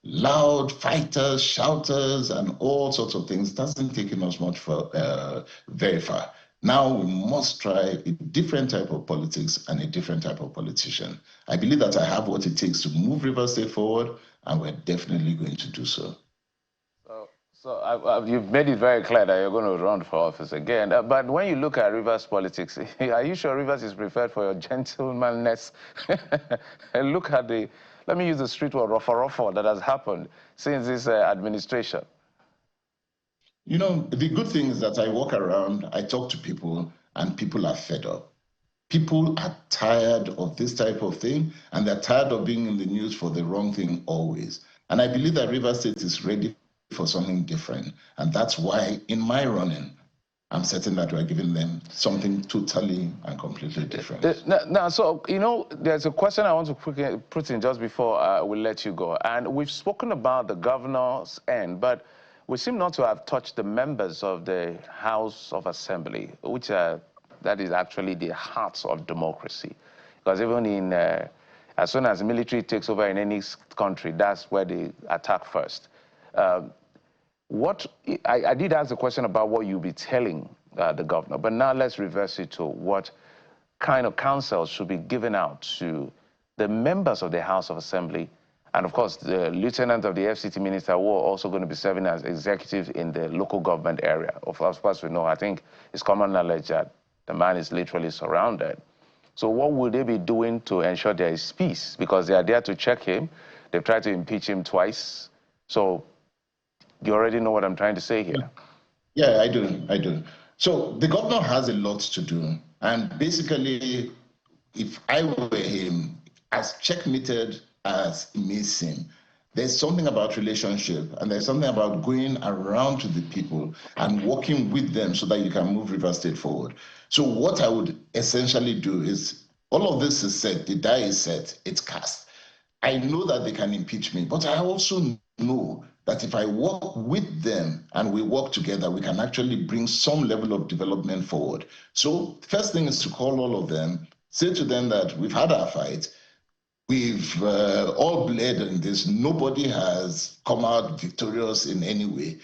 loud fighters, shouters, and all sorts of things. It hasn't taken us much for very far. Now we must try a different type of politics and a different type of politician. I believe that I have what it takes to move Rivers State forward, and we're definitely going to do so. So you've made it very clear that you're going to run for office again. But when you look at Rivers politics, are you sure Rivers is preferred for your gentlemanness? And look at let me use the street word, ruffle that has happened since this administration. The good thing is that I walk around, I talk to people, and people are fed up. People are tired of this type of thing, and they're tired of being in the news for the wrong thing always. And I believe that Rivers State is ready for something different. And that's why, in my running, I'm certain that we're giving them something totally and completely different. Now, so, there's a question I want to put in just before we let you go. And we've spoken about the governor's end, but we seem not to have touched the members of the House of Assembly, which that is actually the heart of democracy. Because even as soon as the military takes over in any country, that's where they attack first. I did ask the question about what you'll be telling the governor, but now let's reverse it to what kind of counsel should be given out to the members of the House of Assembly, and of course the lieutenant of the FCT minister, who are also going to be serving as executive in the local government area. Of course, we know, I think it's common knowledge that the man is literally surrounded. So what will they be doing to ensure there is peace? Because they are there to check him. They've tried to impeach him twice. So you already know what I'm trying to say here. Yeah, I do. So the governor has a lot to do. And basically, if I were him, as checkmated as it may seem, there's something about relationship, and there's something about going around to the people and working with them so that you can move Rivers State forward. So what I would essentially do is, all of this is set, the die is set, it's cast. I know that they can impeach me, but I also know that if I work with them and we work together, we can actually bring some level of development forward. So first thing is to call all of them, say to them that we've had our fight, we've all bled in this, nobody has come out victorious in any way.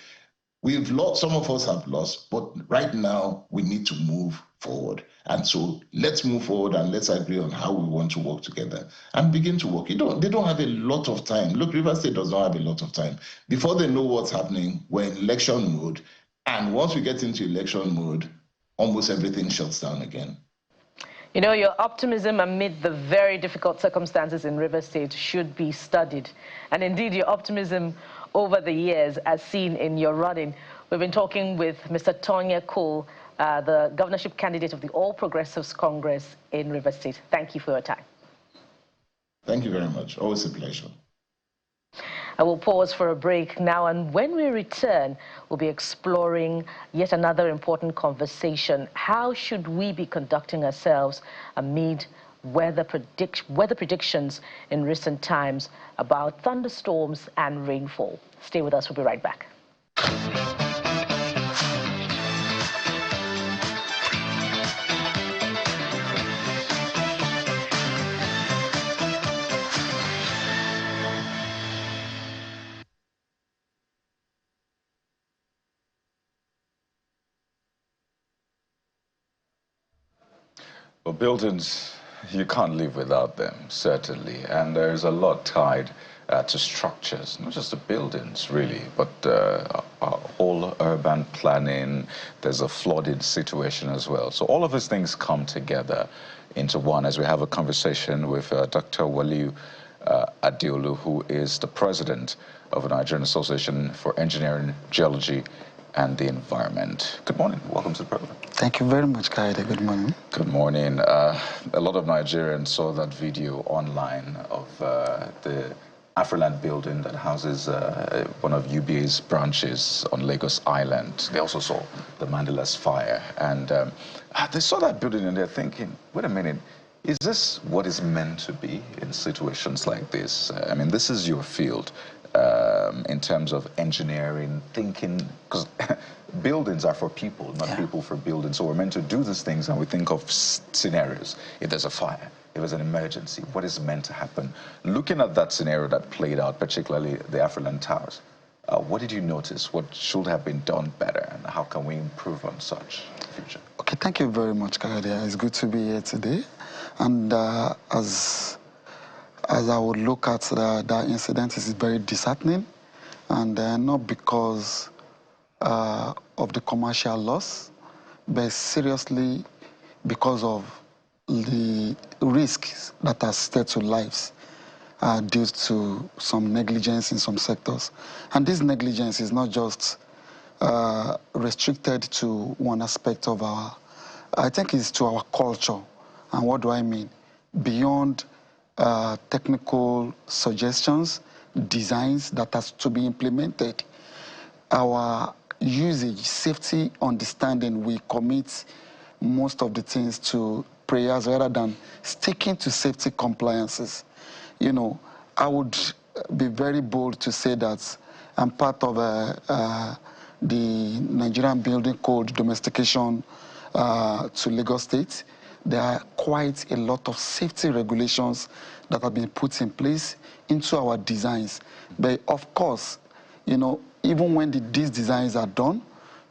We've lost, some of us have lost, but right now we need to move forward. And so let's move forward and let's agree on how we want to work together and begin to work. They don't have a lot of time. Look, Rivers State does not have a lot of time. Before they know what's happening, we're in election mode. And once we get into election mode, almost everything shuts down again. Your optimism amid the very difficult circumstances in Rivers State should be studied. And indeed, your optimism over the years, as seen in your running. We've been talking with Mr. Tonya Cole, the governorship candidate of the All Progressives Congress in Rivers State. Thank you for your time. Thank you very much. Always a pleasure. I will pause for a break now, and when we return, we'll be exploring yet another important conversation. How should we be conducting ourselves amid weather predictions in recent times about thunderstorms and rainfall? Stay with us. We'll be right back. Well, buildings, you can't live without them, certainly. And there's a lot tied to structures, not just the buildings really, but whole urban planning. There's a flooding situation as well. So all of these things come together into one as we have a conversation with Dr. Waliu Adeolu, who is the president of the Nigerian Association for Engineering, Geology, and the Environment. Good morning. Welcome to the program. Thank you very much, Kaide. Good morning. Good morning. A lot of Nigerians saw that video online of the Afroland building that houses one of UBA's branches on Lagos Island. They also saw the Mandela's fire. And they saw that building and they're thinking, wait a minute, is this what is meant to be in situations like this? I mean, this is your field. In terms of engineering, thinking, because buildings are for people, not people for buildings. So we're meant to do these things and we think of scenarios. If there's a fire, if there's an emergency, what is meant to happen? Looking at that scenario that played out, particularly the Afroland Towers, what did you notice? What should have been done better and how can we improve on such in the future? Okay, thank you very much, Kaide. It's good to be here today. And as I would look at that incident, it's very disheartening, and not because of the commercial loss, but seriously because of the risks that are stated to lives due to some negligence in some sectors. And this negligence is not just restricted to one aspect of I think it's to our culture. And what do I mean? Beyond technical suggestions, designs that has to be implemented, our usage, safety, understanding, we commit most of the things to prayers rather than sticking to safety compliances. You know, I would be very bold to say that I'm part of the Nigerian Building Code domestication to Lagos State. There are quite a lot of safety regulations that have been put in place into our designs. But of course, you know, even when these designs are done,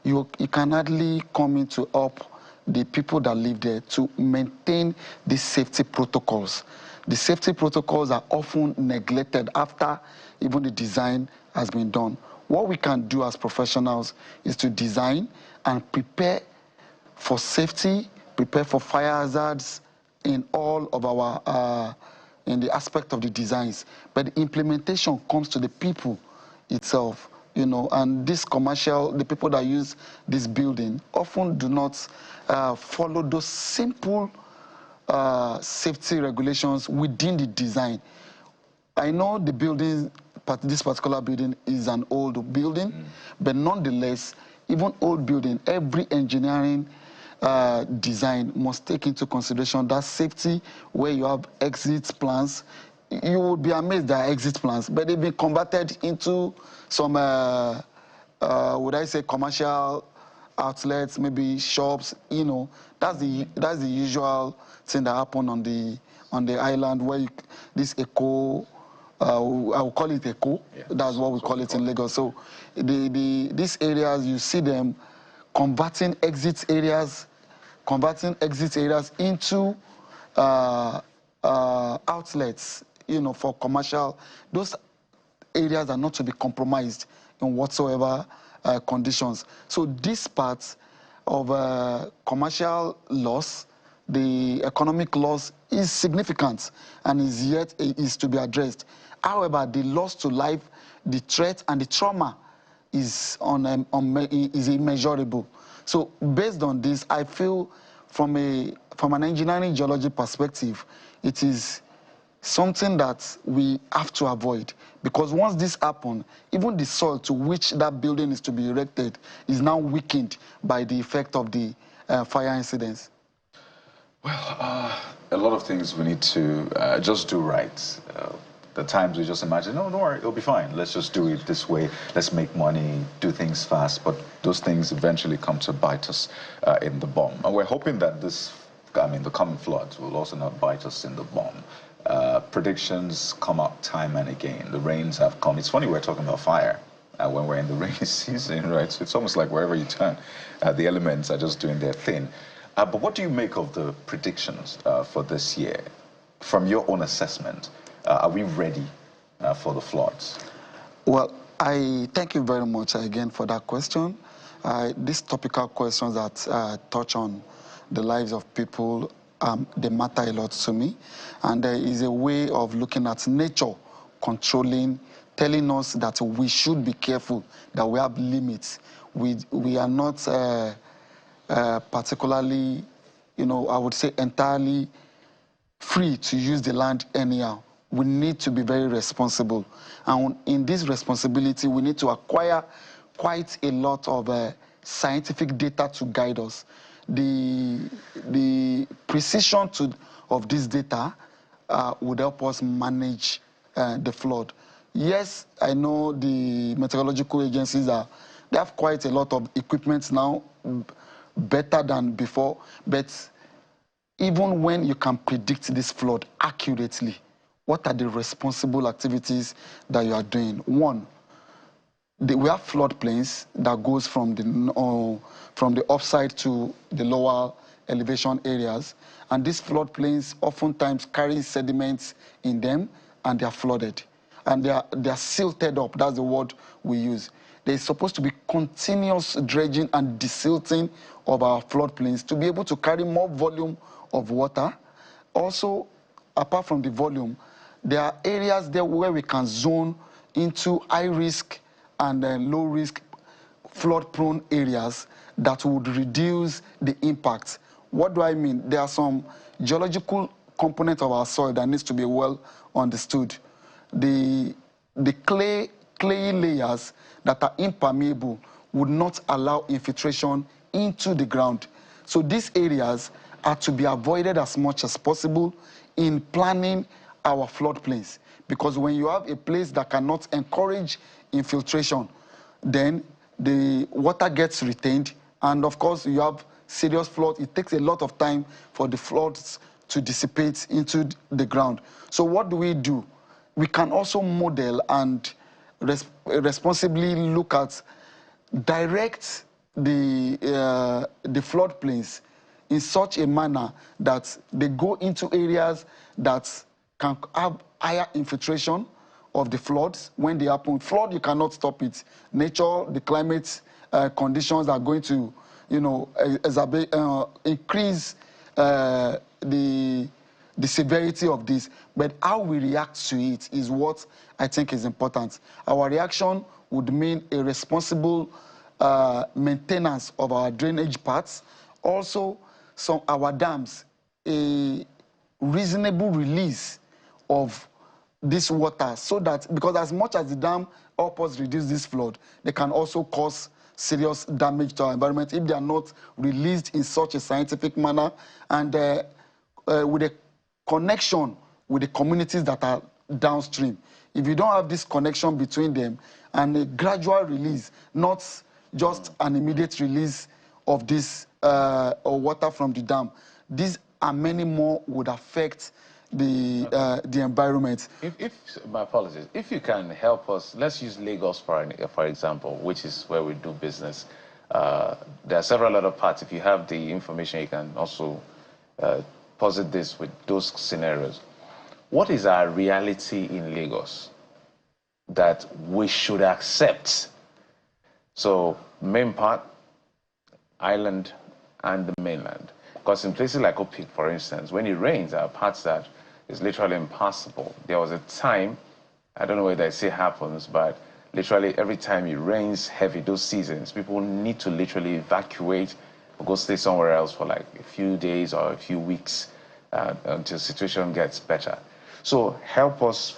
you can hardly come in to help the people that live there to maintain the safety protocols. The safety protocols are often neglected after even the design has been done. What we can do as professionals is to design and prepare for safety, prepare for fire hazards in all of our, in the aspect of the designs. But the implementation comes to the people itself, you know, and this commercial, the people that use this building often do not follow those simple safety regulations within the design. I know the building, this particular building is an old building, but nonetheless, even old building, every engineering design must take into consideration that safety where you have exit plans. You would be amazed that exit plans, but they've been converted into some, would I say, commercial outlets, maybe shops. You know, that's the usual thing that happen on the island where this eco. I will call it eco. Yeah, that's what we call it in Lagos. So these areas, you see them converting exit areas into outlets, you know, for commercial. Those areas are not to be compromised in whatsoever conditions. So this part of commercial loss, the economic loss, is significant and is to be addressed. However, the loss to life, the threat and the trauma is is immeasurable. So based on this, I feel from an engineering geology perspective, it is something that we have to avoid, because once this happens, even the soil to which that building is to be erected is now weakened by the effect of the fire incidents. Well, a lot of things we need to just do right. The times we just imagine, no, don't worry, it'll be fine. Let's just do it this way. Let's make money, do things fast. But those things eventually come to bite us in the bum. And we're hoping that the coming floods will also not bite us in the bum. Predictions come up time and again. The rains have come. It's funny we're talking about fire when we're in the rainy season, right? So it's almost like wherever you turn, the elements are just doing their thing. But what do you make of the predictions for this year? From your own assessment, are we ready for the floods? Well, I thank you very much again for that question. These topical questions that touch on the lives of people, they matter a lot to me. And there is a way of looking at nature controlling, telling us that we should be careful, that we have limits. We are not particularly, I would say entirely free to use the land anyhow. We need to be very responsible. And in this responsibility, we need to acquire quite a lot of scientific data to guide us. The precision of this data would help us manage the flood. Yes, I know the meteorological agencies they have quite a lot of equipment now, better than before, but even when you can predict this flood accurately, what are the responsible activities that you are doing? One, we have floodplains that goes from the upside to the lower elevation areas, and these floodplains oftentimes carry sediments in them, and they are flooded, and they are silted up. That's the word we use. There's supposed to be continuous dredging and desilting of our floodplains to be able to carry more volume of water. Also, apart from the volume, there are areas there where we can zone into high risk and low risk flood prone areas that would reduce the impact. What do I mean? There are some geological components of our soil that needs to be well understood. The clayey layers that are impermeable would not allow infiltration into the ground. So these areas are to be avoided as much as possible in planning our floodplains. Because when you have a place that cannot encourage infiltration, then the water gets retained, and of course you have serious flood. It takes a lot of time for the floods to dissipate into the ground. So what do? We can also model and responsibly look at direct the floodplains in such a manner that they go into areas that can have higher infiltration of the floods when they happen. Flood, you cannot stop it. Nature, the climate conditions are going to, increase the severity of this. But how we react to it is what I think is important. Our reaction would mean a responsible maintenance of our drainage paths. Also, our dams, a reasonable release of this water, so that, because as much as the dam help us reduce this flood, they can also cause serious damage to our environment if they are not released in such a scientific manner and with a connection with the communities that are downstream. If you don't have this connection between them and a gradual release, not just an immediate release of this water from the dam, these and many more would affect the environment. My apologies, if you can help us, let's use Lagos for example, which is where we do business. There are several other parts. If you have the information, you can also posit this with those scenarios. What is our reality in Lagos that we should accept? So, main part, island, and the mainland. Because in places like Opik, for instance, when it rains, there are parts that is literally impassable. There was a time, I don't know whether it still happens, but literally every time it rains heavy, those seasons, people need to literally evacuate or go stay somewhere else for like a few days or a few weeks until the situation gets better. So help us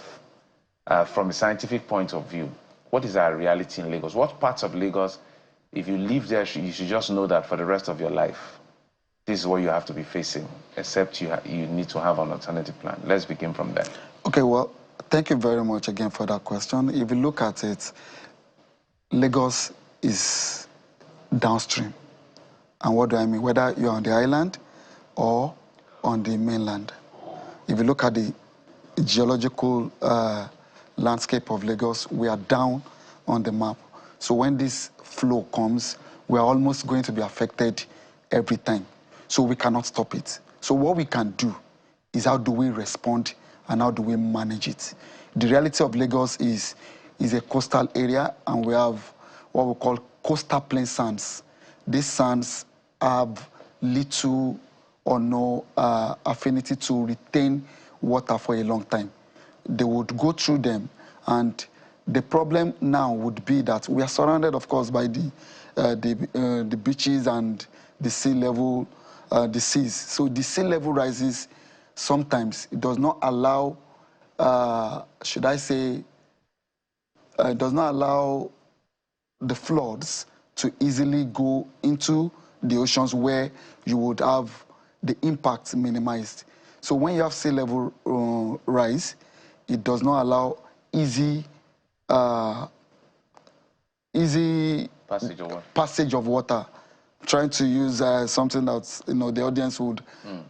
from a scientific point of view. What is our reality in Lagos? What parts of Lagos, if you live there, you should just know that for the rest of your life, this is what you have to be facing, except you need to have an alternative plan. Let's begin from there. Okay, well, thank you very much again for that question. If you look at it, Lagos is downstream. And what do I mean? Whether you're on the island or on the mainland. If you look at the geological landscape of Lagos, we are down on the map. So when this flow comes, we are almost going to be affected every time. So we cannot stop it. So what we can do is how do we respond and how do we manage it. The reality of Lagos is a coastal area, and we have what we call coastal plain sands. These sands have little or no affinity to retain water for a long time. They would go through them, and the problem now would be that we are surrounded, of course, by the beaches and the sea level, the seas. So the sea level rises. Sometimes it does not allow, should I say, it does not allow the floods to easily go into the oceans where you would have the impact minimized. So when you have sea level rise, it does not allow easy passage of water. Trying to use something that the audience would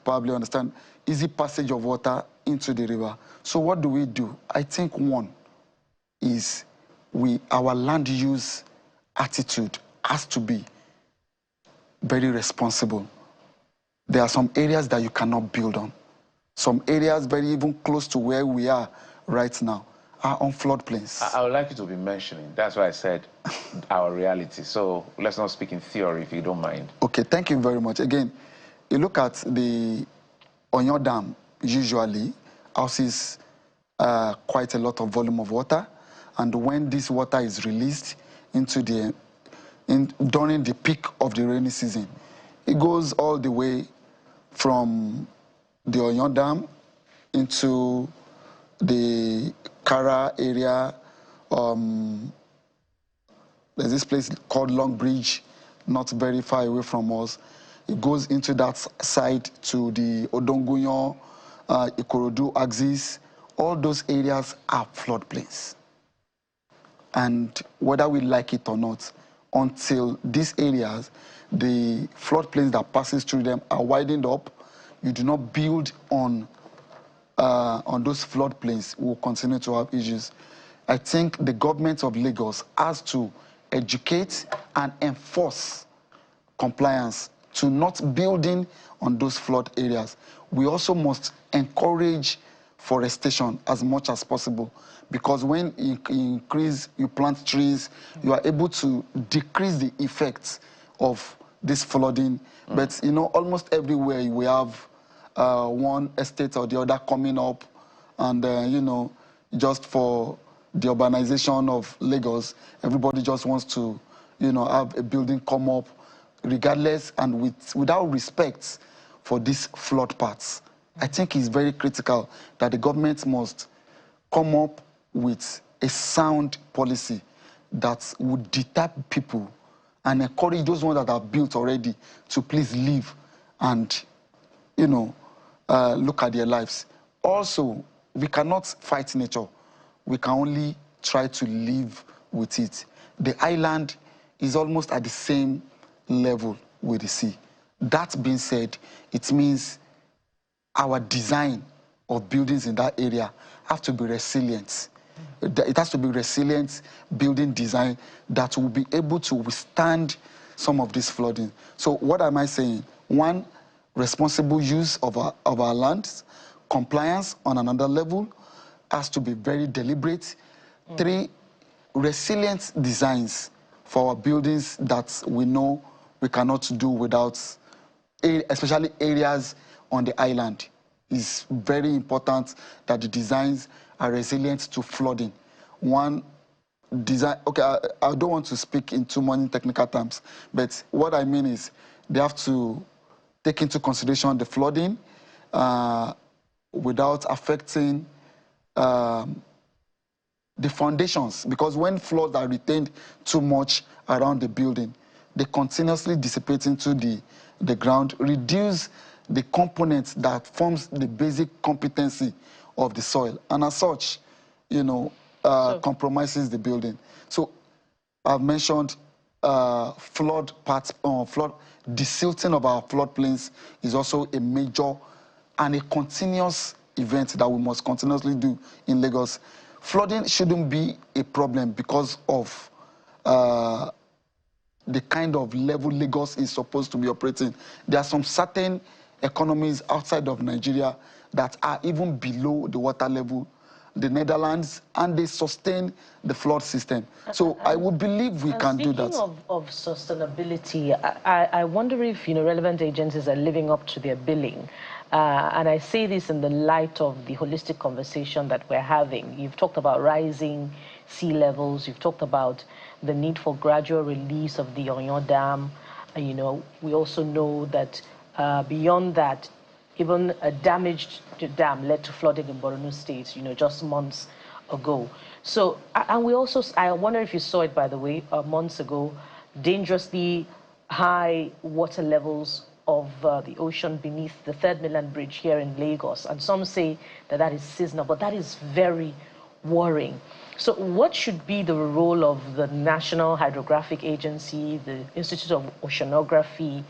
probably understand. Easy passage of water into the river. So what do? I think one is our land use attitude has to be very responsible. There are some areas that you cannot build on. Some areas very even close to where we are right now are on floodplains. I would like you to be mentioning. That's why I said our reality. So let's not speak in theory, if you don't mind. Okay, thank you very much. Again, you look at the Onyo Dam, usually houses quite a lot of volume of water, and when this water is released into during the peak of the rainy season, it goes all the way from the Onyo Dam into the Kara area. There's this place called Long Bridge, not very far away from us. It goes into that side to the Odongunyo, Ikorodu axis. All those areas are floodplains. And whether we like it or not, until these areas, the floodplains that passes through them are widened up, you do not build on those floodplains, we will continue to have issues. I think the government of Lagos has to educate and enforce compliance to not building on those flood areas. We also must encourage forestation as much as possible, because when you plant trees, you are able to decrease the effects of this flooding. But almost everywhere we have one estate or the other coming up, and just for the urbanization of Lagos, everybody just wants to have a building come up, regardless and without respect for these flood paths. I think it's very critical that the government must come up with a sound policy that would deter people and encourage those ones that are built already to please live and, look at their lives. Also, we cannot fight nature. We can only try to live with it. The island is almost at the same level with the sea. That being said, it means our design of buildings in that area have to be resilient. It has to be resilient building design that will be able to withstand some of this flooding. So what am I saying? One, responsible use of our lands. Compliance on another level has to be very deliberate. Three, resilient designs for our buildings that we know we cannot do without, especially areas on the island. It's very important that the designs are resilient to flooding. One design, okay, I don't want to speak in too many technical terms, but what I mean is they have to take into consideration the flooding without affecting the foundations, because when floods are retained too much around the building, they continuously dissipate into the ground, reduce the components that forms the basic competency of the soil, and as such, compromises the building. So I've mentioned flood, desilting of our floodplains is also a major and a continuous event that we must continuously do in Lagos. Flooding shouldn't be a problem because of the kind of level Lagos is supposed to be operating. There are some certain economies outside of Nigeria that are even below the water level, the Netherlands, and they sustain the flood system. So I would believe we can do that. Speaking of sustainability, I wonder if relevant agencies are living up to their billing. And I say this in the light of the holistic conversation that we're having. You've talked about rising sea levels. You've talked about the need for gradual release of the Onyon Dam. We also know that beyond that, even a damaged dam led to flooding in Borno State, just months ago. So, and we also, I wonder if you saw it, by the way, months ago, dangerously high water levels of the ocean beneath the Third Mainland Bridge here in Lagos. And some say that that is seasonal, but that is very worrying. So what should be the role of the National Hydrographic Agency, the Institute of Oceanography,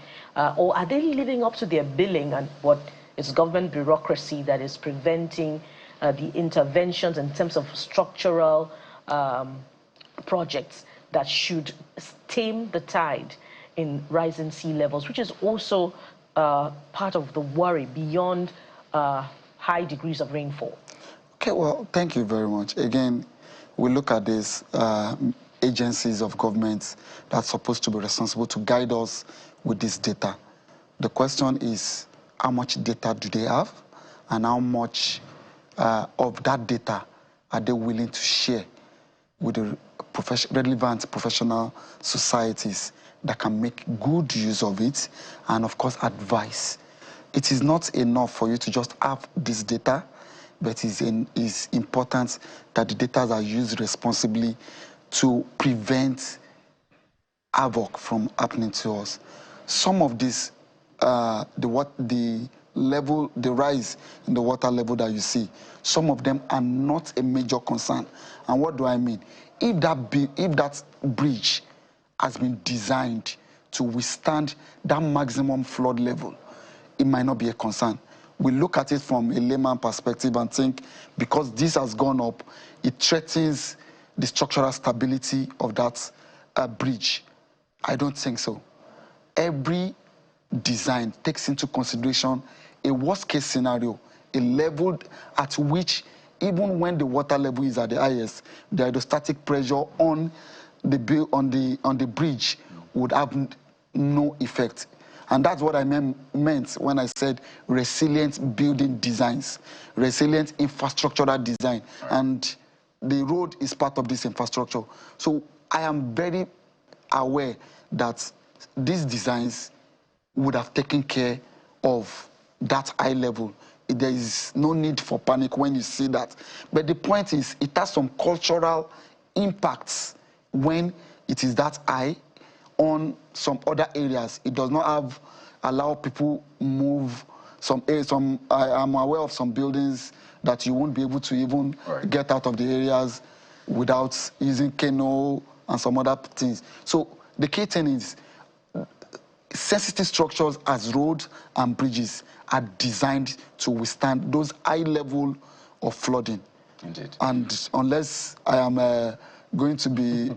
or are they living up to their billing, and what is government bureaucracy that is preventing the interventions in terms of structural projects that should stem the tide in rising sea levels, which is also part of the worry beyond high degrees of rainfall? Okay, well, thank you very much. Again, we look at these agencies of government that's supposed to be responsible to guide us with this data. The question is, how much data do they have, and how much of that data are they willing to share with the relevant professional societies that can make good use of it, and of course advise. It is not enough for you to just have this data, but it is important that the data are used responsibly to prevent havoc from happening to us. Some of this, the rise in the water level that you see, some of them are not a major concern. And what do I mean? If that bridge has been designed to withstand that maximum flood level, it might not be a concern. We look at it from a layman perspective and think, because this has gone up, it threatens the structural stability of that bridge. I don't think so. Every design takes into consideration a worst-case scenario, a level at which, even when the water level is at the highest, the hydrostatic pressure on the bridge would have no effect. And that's what I meant when I said resilient building designs, resilient infrastructural design. Right. And the road is part of this infrastructure. So I am very aware that these designs would have taken care of that high level. There is no need for panic when you see that. But the point is, it has some cultural impacts when it is that high. On some other areas, it does not allow people move. I'm aware of some buildings that you won't be able to even get out of the areas without using canoe and some other things. So the key thing is, sensitive structures as roads and bridges are designed to withstand those high level of flooding. Indeed. And unless I am going to be,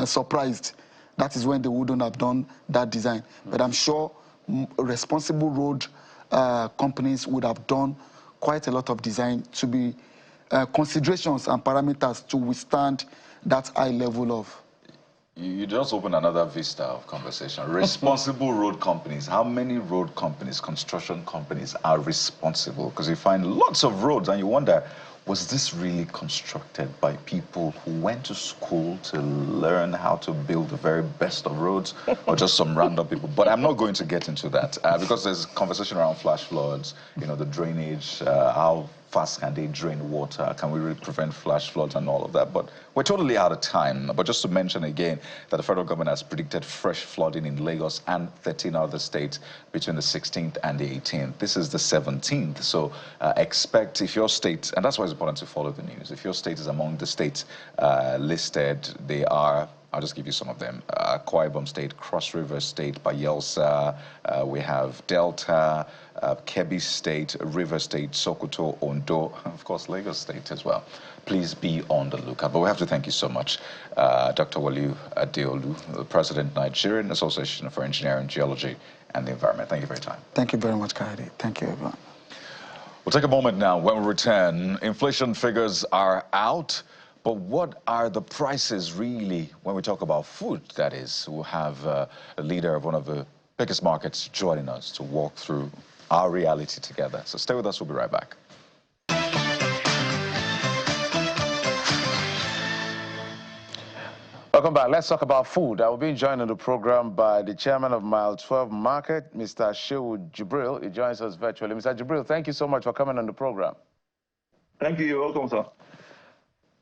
surprised, that is when they wouldn't have done that design. But I'm sure responsible road companies would have done quite a lot of design to be considerations and parameters to withstand that high level of. You just opened another vista of conversation. Responsible road companies. How many road companies, construction companies are responsible? Because you find lots of roads and you wonder, was this really constructed by people who went to school to learn how to build the very best of roads, or just some random people? But I'm not going to get into that because there's conversation around flash floods, the drainage, how fast can they drain water, can we really prevent flash floods and all of that. But we're totally out of time. But just to mention again that the federal government has predicted fresh flooding in Lagos and 13 other states between the 16th and the 18th. This is the 17th. So expect, if your state, and that's why it's important to follow the news, if your state is among the states listed, they are, I'll just give you some of them. Akwa Ibom State, Cross River State, Bayelsa, we have Delta, Kebbi State, River State, Sokoto, Ondo, of course Lagos State as well. Please be on the lookout. But we have to thank you so much, Dr. Waliu Adeolu, the President, Nigerian Association for Engineering, Geology and the Environment. Thank you for your time. Thank you very much, Kaidi. Thank you, everyone. We'll take a moment now. When we return, inflation figures are out, but what are the prices really when we talk about food, that is? We'll have a leader of one of the biggest markets joining us to walk through our reality together. So stay with us, we'll be right back. Welcome back. Let's talk about food. I will be joined on the program by the chairman of Mile 12 Market, Mr. Shehu Jibril. He joins us virtually. Mr. Jibril, thank you so much for coming on the program. Thank you. You're welcome, sir.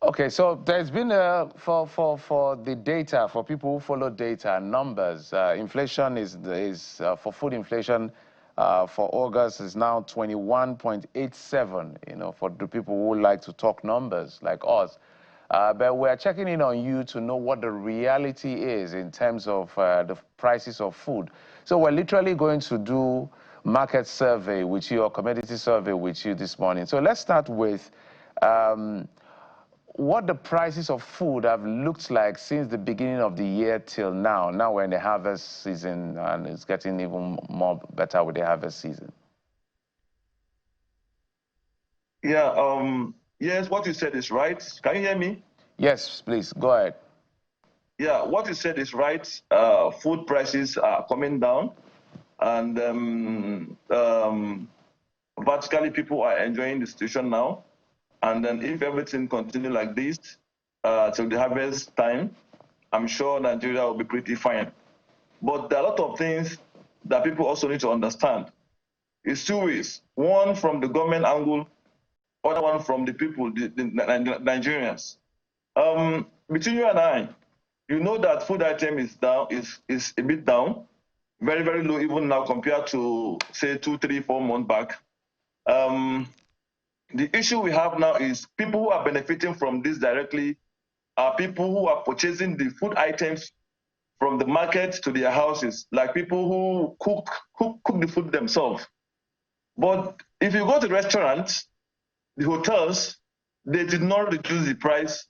Okay, so there's been for the data, for people who follow data, numbers, inflation is for food inflation for August is now 21.87, you know, for the people who like to talk numbers like us. But we're checking in on you to know what the reality is in terms of the prices of food. So we're literally going to do market survey with you or commodity survey with you this morning. So let's start with what the prices of food have looked like since the beginning of the year till now. Now we're in the harvest season and it's getting even more better with the harvest season. Yeah, yes, what you said is right. Can you hear me? Yes, please, go ahead. Yeah, what you said is right. Food prices are coming down, and vertically people are enjoying the situation now. And then if everything continues like this till the harvest time, I'm sure Nigeria will be pretty fine. But there are a lot of things that people also need to understand. It's two ways. One from the government angle, other one from the people, the Nigerians. Between you and I, you know that food item is down, is a bit down, very, very low even now compared to say 2, 3, 4 months back. The issue we have now is people who are benefiting from this directly are people who are purchasing the food items from the market to their houses, like people who cook the food themselves. But if you go to restaurants, the hotels, they did not reduce the price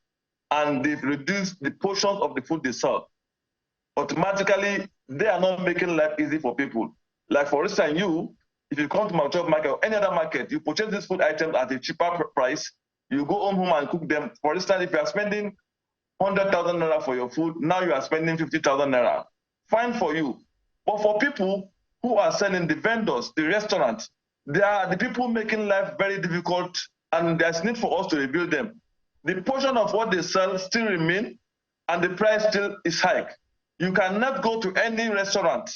and they've reduced the portions of the food they sell. Automatically, they are not making life easy for people. Like for instance, if you come to my job market or any other market, you purchase these food items at a cheaper price, you go home and cook them. For instance, if you are spending 100,000 naira for your food, now you are spending 50,000 naira. Fine for you. But for people who are selling, the vendors, the restaurants, they are the people making life very difficult, and there's need for us to rebuild them. The portion of what they sell still remain, and the price still is high. You cannot go to any restaurant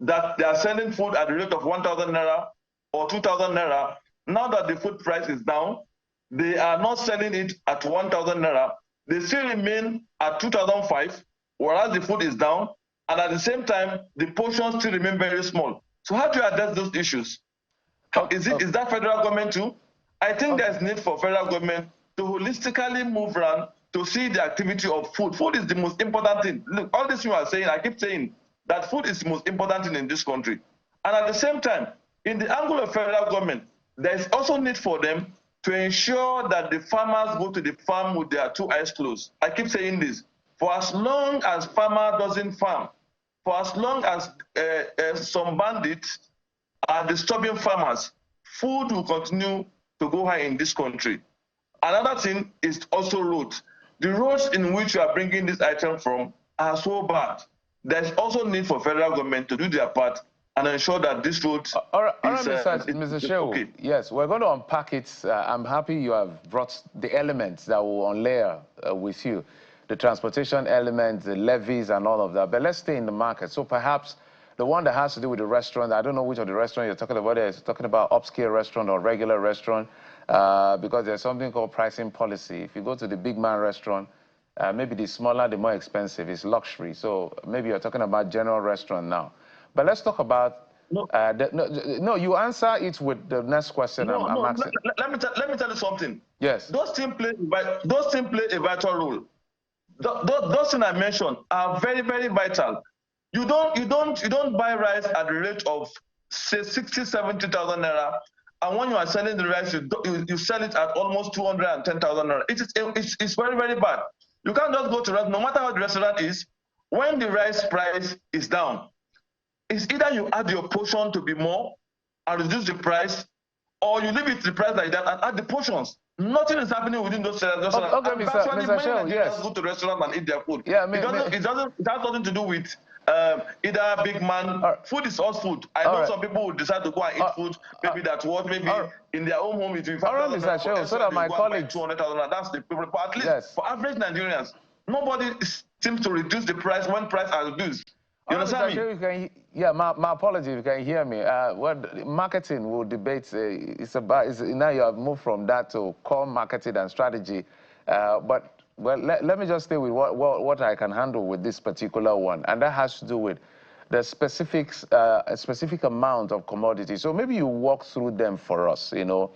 that they are selling food at the rate of 1,000 naira or 2,000 naira. Now that the food price is down, they are not selling it at 1,000 naira. They still remain at 2,005, whereas the food is down, and at the same time, the portions still remain very small. So how do you address those issues? Is that federal government too? I think there's need for federal government to holistically move around to see the activity of food. Food is the most important thing. Look, all this you are saying, I keep saying that food is the most important thing in this country. And at the same time, in the angle of federal government, there is also need for them to ensure that the farmers go to the farm with their 2 eyes closed. I keep saying this. For as long as farmer doesn't farm, for as long as some bandits are disturbing farmers, food will continue to go high in this country. Another thing is also roads. The roads in which you are bringing this item from are so bad. There's also need for federal government to do their part and ensure that this road all right, Mr. Shehu, okay. Yes, we're going to unpack it. I'm happy you have brought the elements that will unlayer with you, the transportation elements, the levies, and all of that. But let's stay in the market. So perhaps the one that has to do with the restaurant, I don't know which of the restaurant you're talking about. You're talking about upscale restaurant or regular restaurant, because there's something called pricing policy. If you go to the big man restaurant, maybe the smaller, the more expensive. It's luxury. So maybe you're talking about general restaurant now. But let's talk about... No, you answer it with the next question. I'm asking. Let me tell you something. Yes. Those things play a vital role. Those things I mentioned are very, very vital. You don't buy rice at the rate of say 60,000, 70,000 naira, and when you are selling the rice, you sell it at almost 210,000 naira. It's very, very bad. You can't just go to restaurant, no matter how the restaurant is. When the rice price is down, it's either you add your portion to be more and reduce the price, or you leave it the price like that and add the portions. Nothing is happening within those restaurants. Okay, Mr. Shehu, yes. Go to restaurants and eat their food. Yeah, it has nothing to do with either big man. Food is all food. I know some people would decide to go and eat food. Maybe that's what. Maybe in their own home it will be Mr. Shehu, so that my colleagues 200,000. That's the people. But at least for average Nigerians, nobody seems to reduce the price when price are reduced. You understand me? Yeah, my apology if you can hear me. Marketing will debate. Now you have moved from that to core marketing and strategy. But let me just stay with what I can handle with this particular one, and that has to do with the specifics, a specific amount of commodity. So maybe you walk through them for us. You know,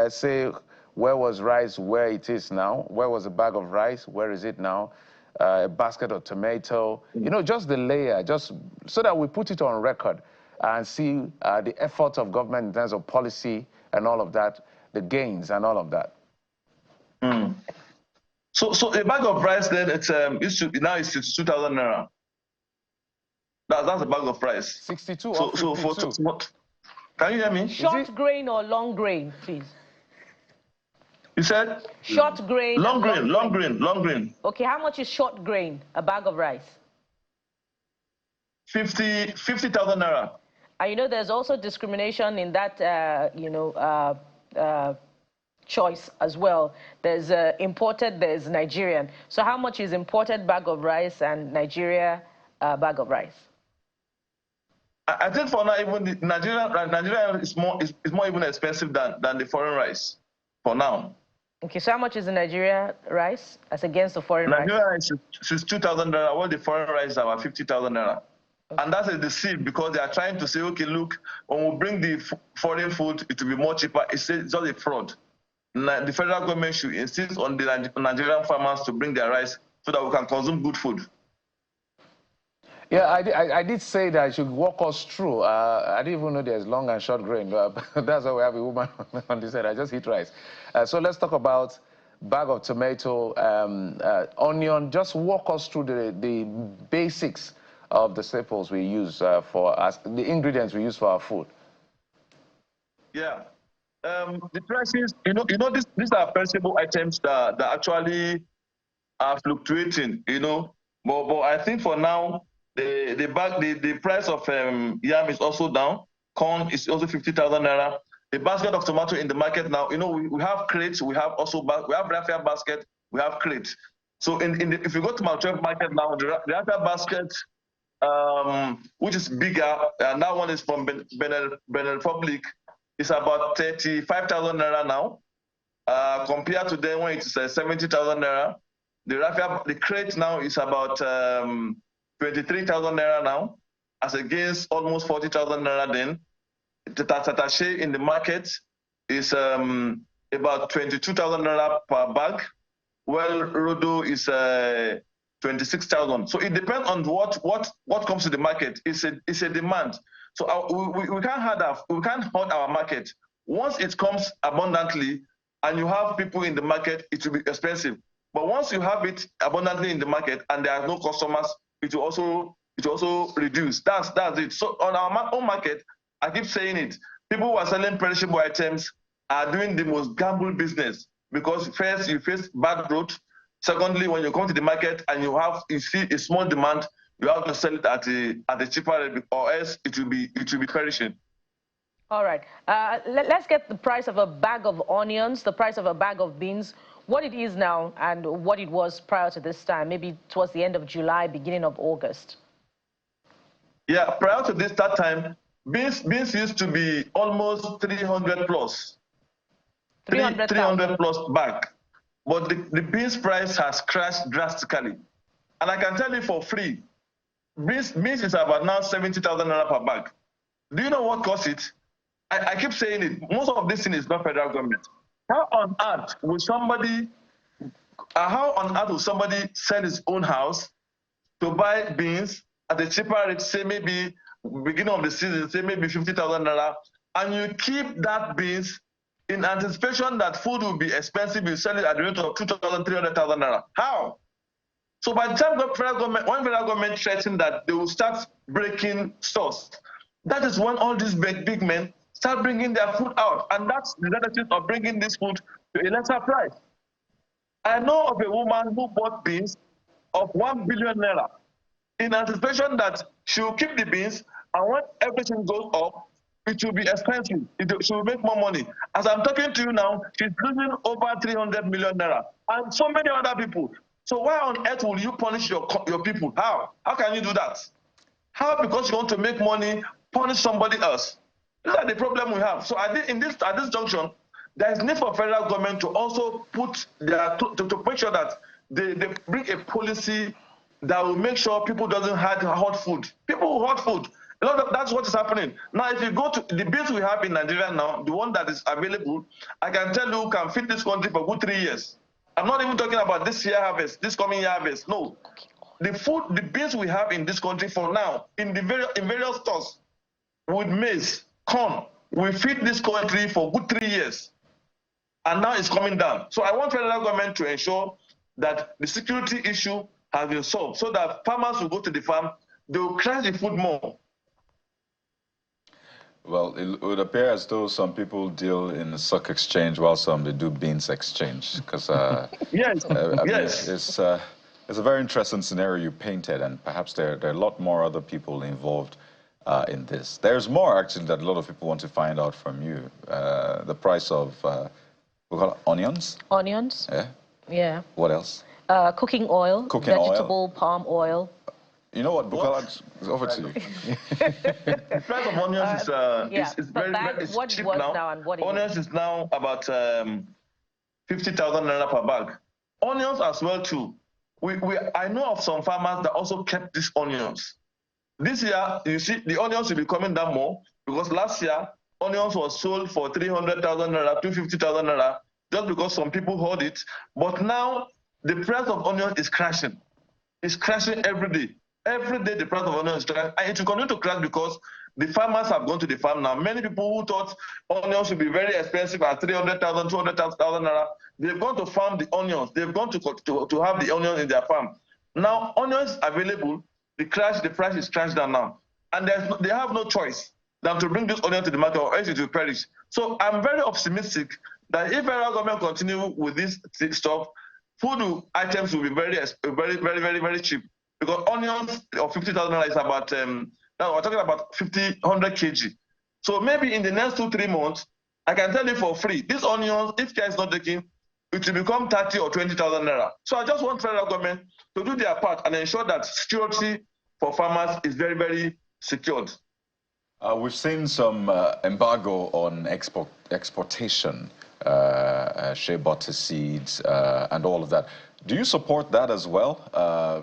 say where was rice, where it is now. Where was a bag of rice? Where is it now? A basket of tomato, you know, just the layer, just so that we put it on record and see the effort of government in terms of policy and all of that, the gains and all of that. So a bag of rice then now it's 62,000 naira. That's a bag of rice. 62 or 52. Can you hear me? Short grain or long grain, please? You said? Short grain. Long grain. Okay, how much is short grain, a bag of rice? 50,000 naira. And you know, there's also discrimination in that, choice as well. There's imported, there's Nigerian. So how much is imported bag of rice and Nigeria bag of rice? I think for now, even Nigeria is more even expensive than the foreign rice for now. Okay, so how much is the Nigeria rice as against the foreign rice? Nigeria rice is 2,000 naira, while the foreign rice is about 50,000 naira. Okay. And that's a deceit because they are trying to say, okay, look, when we bring the foreign food, it will be more cheaper. It's just a fraud. The federal government should insist on the Nigerian farmers to bring their rice so that we can consume good food. Yeah, I did say that I should walk us through. I didn't even know there's long and short grain. That's why we have a woman on this side. I just eat rice. So let's talk about bag of tomato, onion. Just walk us through the basics of the staples we use the ingredients we use for our food. Yeah. The prices, these are perishable items that actually are fluctuating, But I think for now, the price of yam is also down. Corn is also 50,000 naira. The basket of tomato in the market now, we have crates, we have raffia basket, we have crates. So if you go to my 12 market now, the raffia basket, which is bigger, and that one is from Benin Republic, is about 35,000 naira now, compared to then when it's 70,000 naira. The crate now is about 23,000 naira now, as against almost 40,000 naira then. The tatashe in the market is about 22,000 naira per bag, while Rodo is 26,000. So it depends on what comes to the market. It's a demand. So we can't hold our market. Once it comes abundantly and you have people in the market, it will be expensive. But once you have it abundantly in the market and there are no customers, it will also reduce. That's it. So on our own market, I keep saying it, people who are selling perishable items are doing the most gamble business, because first you face bad growth. Secondly, when you come to the market and you see a small demand, you have to sell it at a cheaper rate, or else it will be perishing. All right. Let's get the price of a bag of onions, the price of a bag of beans, what it is now and what it was prior to this time, maybe towards the end of July, beginning of August. Yeah, prior to that time, beans used to be almost 300 plus. 300 plus bag. But the beans price has crashed drastically. And I can tell you for free, beans is about now 70,000 naira per bag. Do you know what caused it? I keep saying it. Most of this thing is not federal government. How on earth will somebody sell his own house to buy beans at a cheaper rate, say maybe beginning of the season, say maybe 50,000 naira, and you keep that beans in anticipation that food will be expensive, you sell it at the rate of 2,000, 300,000 naira? How? So by the time when federal government threatened that they will start breaking stores, that is when all these big men start bringing their food out. And that's the benefit of bringing this food to a lesser price. I know of a woman who bought beans of 1 billion naira in anticipation that she will keep the beans, and when everything goes up, it will be expensive. She will make more money. As I'm talking to you now, she's losing over 300 million naira, and so many other people. So why on earth will you punish your people? How? How can you do that? How, because you want to make money, punish somebody else? These are the problem we have. So at this junction, there is need for federal government to also put to make sure that they bring a policy that will make sure people doesn't have hot food. People who hot food. That's what is happening. Now, if you go to the beans we have in Nigeria now, the one that is available, I can tell you can feed this country for good 3 years. I'm not even talking about this year harvest, this coming year harvest. No. The beans we have in this country for now, in various stores, with maize, corn, we feed this country for good 3 years. And now it's coming down. So I want federal government to ensure that the security issue has been solved so that farmers will go to the farm, they will crush the food more. Well, it would appear as though some people deal in the stock exchange while some they do beans exchange. Because yes, yes. It's a very interesting scenario you painted, and perhaps there are a lot more other people involved in this. There's more actually that a lot of people want to find out from you. The price of we call it onions. Onions. Yeah. Yeah. What else? Cooking oil. Vegetable palm oil. You know what, Bukola? It's over to you. The price of onions is very cheap now. Onions is now about 50,000 naira per bag. Onions as well too. I know of some farmers that also kept these onions. This year, you see, the onions will be coming down more because last year onions was sold for 300,000 naira, 250,000 naira, just because some people hold it. But now the price of onion is crashing. It's crashing every day. Every day the price of onion is crashing. And it will continue to crash because the farmers have gone to the farm now. Many people who thought onions would be very expensive at 300,000, 200,000 naira, they've gone to farm the onions. They've gone to have the onions in their farm. Now onions available, the price is crashed down now. And they have no choice than to bring this onion to the market or else it will perish. So I'm very optimistic that if federal government continue with this stuff, food items will be very cheap. Because onions of 50,000 naira is about, now we're talking about 100 kg. So maybe in the next 2-3 months, I can tell you for free, these onions, if care is not taken, it will become 30 or 20,000 naira. So I just want federal government to do their part and ensure that security for farmers is very secured. We've seen some embargo on exportation, shea butter seeds, and all of that. Do you support that as well?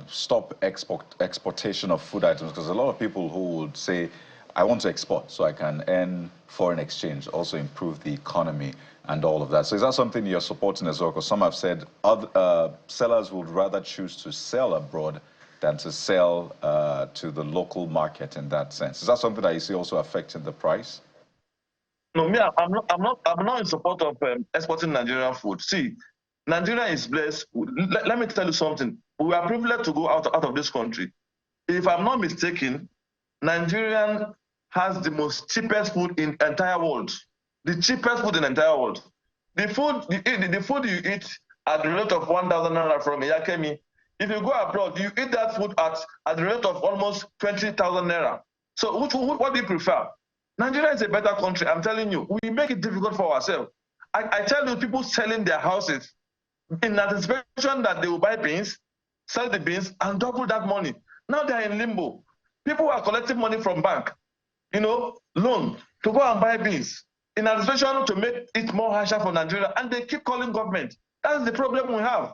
Stop exportation of food items? Because a lot of people who would say, I want to export so I can earn foreign exchange, also improve the economy and all of that. So is that something you're supporting as well? Because some have said other sellers would rather choose to sell abroad than to sell to the local market in that sense. Is that something that you see also affecting the price? No, me, I'm not in support of exporting Nigerian food. See, Nigeria is blessed. Let me tell you something. We are privileged to go out of this country. If I'm not mistaken, Nigerian has the most cheapest food in the entire world. The cheapest food in the entire world. The food you eat at the rate of 1,000 naira from Yakemi, if you go abroad, you eat that food at the rate of almost 20,000 naira. So what do you prefer? Nigeria is a better country, I'm telling you. We make it difficult for ourselves. I tell you, people selling their houses in anticipation that they will buy beans, sell the beans, and double that money. Now they are in limbo. People are collecting money from bank, loan, to go and buy beans in anticipation to make it more harsher for Nigeria, and they keep calling government. That's the problem we have.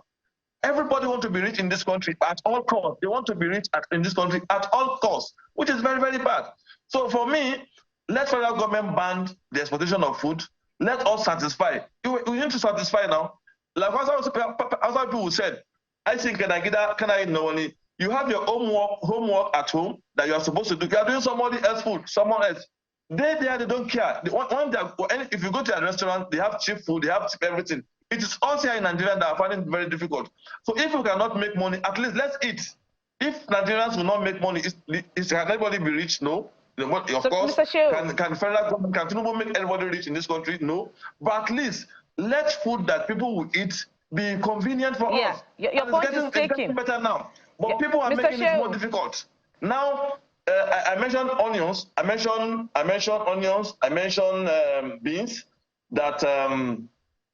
Everybody wants to be rich in this country at all costs. They want to be rich in this country at all costs, which is very bad. So for me, let federal government ban the exportation of food. Let us satisfy. We need to satisfy now. Like other people said, I think you have your homework at home that you are supposed to do. You are doing somebody else's food, someone else. They don't care. If you go to a restaurant, they have cheap food, they have cheap everything. It is us here in Nigeria that are finding it very difficult. So if we cannot make money, at least let's eat. If Nigerians will not make money, can anybody be rich? No. Of course, can federal government, can Tinubu make everybody rich in this country? No. But at least let food that people will eat be convenient for us. Your point is taken. It's getting better now. But people are making it more difficult. Now, I mentioned onions. I mentioned onions. I mentioned beans. That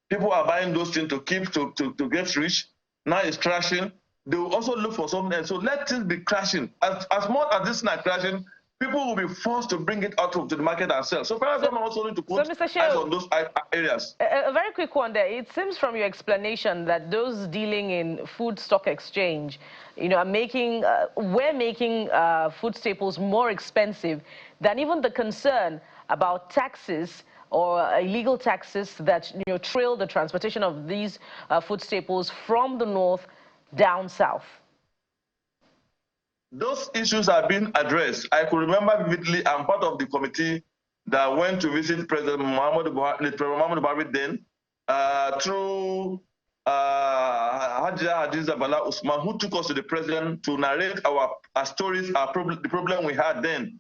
people are buying those things to keep to get rich. Now it's crashing. They will also look for something else. So let things be crashing. As much as this is not crashing, people will be forced to bring it out to the market and sell. So federal government also need to put eyes on those areas. A very quick one there. It seems from your explanation that those dealing in food stock exchange, are making, we're making food staples more expensive than even the concern about taxes or illegal taxes that trail the transportation of these food staples from the north down south. Those issues are being addressed. I could remember vividly, I'm part of the committee that went to visit President Muhammadu Buhari then, through Hajia Hadiza Bala Usman, who took us to the president to narrate our stories, the problem we had then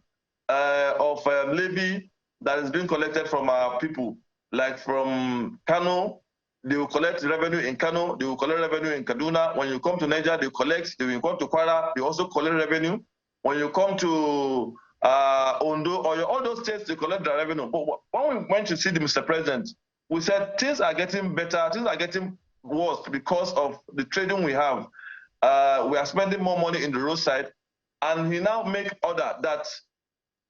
of levy that is being collected from our people, like from Kano. They will collect revenue in Kano, they will collect revenue in Kaduna. When you come to Niger, they collect. When you come to Kwara, they also collect revenue. When you come to Ondo, or all those states, they collect the revenue. But when we went to see the Mr. President, we said things are getting better, things are getting worse because of the trading we have. We are spending more money in the roadside, and he now make order that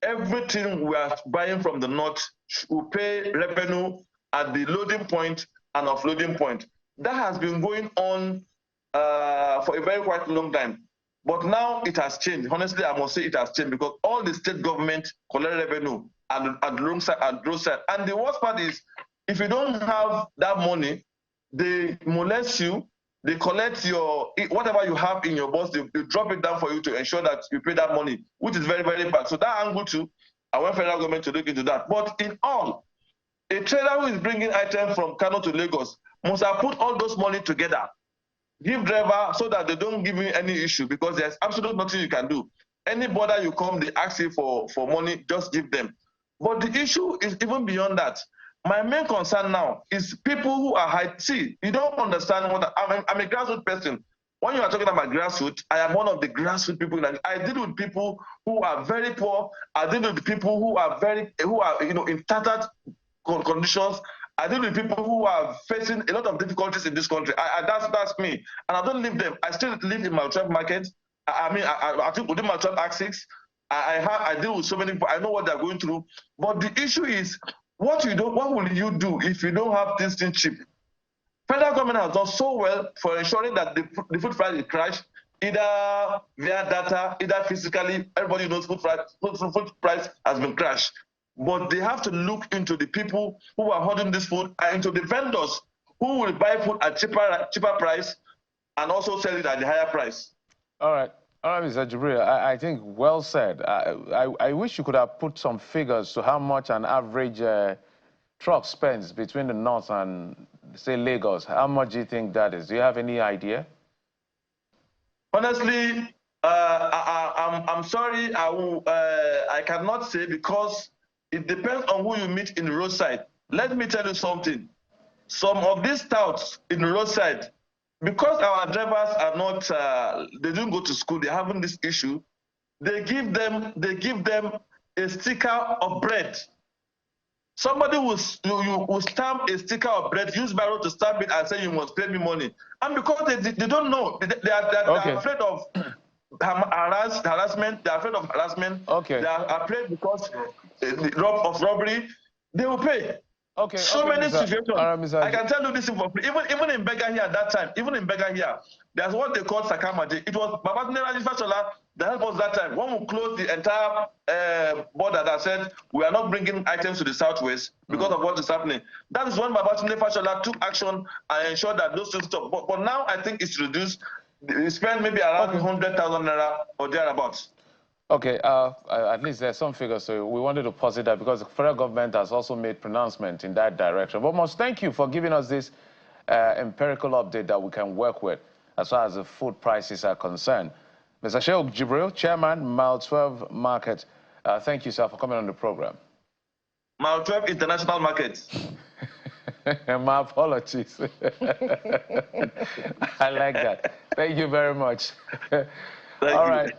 everything we are buying from the north will pay revenue at the loading point and offloading point. That has been going on for a very quite long time. But now it has changed. Honestly, I must say it has changed because all the state government collect revenue at the roadside and roadside. And the worst part is, if you don't have that money, they molest you, they collect your, whatever you have in your box, they drop it down for you to ensure that you pay that money, which is very, very bad. So that angle too, I want federal government to look into that. But in all, a trader who is bringing items from Kano to Lagos must have put all those money together. Give driver so that they don't give you any issue because there's absolutely nothing you can do. Any border you come, they ask you for money, just give them. But the issue is even beyond that. My main concern now is people who are high. See, you don't understand what I'm a grassroots person. When you are talking about grassroots, I am one of the grassroots people. I deal with people who are very poor. I deal with people who are in tattered conditions. I deal with people who are facing a lot of difficulties in this country. That's me, and I don't leave them. I still live in my trap market. I think within my trap axis, I deal with so many people. I know what they're going through. But the issue is, what will you do if you don't have this thing cheap? Federal government has done so well for ensuring that the food price is crashed, either via data, either physically. Everybody knows food price has been crashed. But they have to look into the people who are holding this food and into the vendors who will buy food at cheaper price and also sell it at the higher price. All right, Mr. Jibril, I think well said. I wish you could have put some figures to how much an average truck spends between the north and, say, Lagos. How much do you think that is? Do you have any idea? Honestly, I'm sorry, I cannot say because it depends on who you meet in the roadside. Let me tell you something. Some of these touts in the roadside, because our drivers are not, they don't go to school, they're having this issue, they give them a sticker of bread. Somebody will stamp a sticker of bread, use barrel to stamp it and say you must pay me money. And because they don't know, they are afraid of harassment, they are afraid of harassment, they are afraid because of robbery, they will pay. So many situations. I can tell you this for free. Even in Bega here at that time, there's what they call Sakamaji. It was Babatunde Fashola that helped us that time. When we closed the entire border that said we are not bringing items to the southwest because of what is happening. That is when Babatunde Fashola took action and ensured that those things stop. But now I think it's reduced. We spend maybe around 100,000 naira or thereabouts. Okay, at least there's some figures, so we wanted to posit that because the federal government has also made pronouncement in that direction. But most thank you for giving us this empirical update that we can work with as far as the food prices are concerned. Mr. Sheikh Jibril, Chairman, Mile 12 Market Thank you, sir, for coming on the program. Mile 12 international markets. My apologies. I like that. Thank you very much. All right.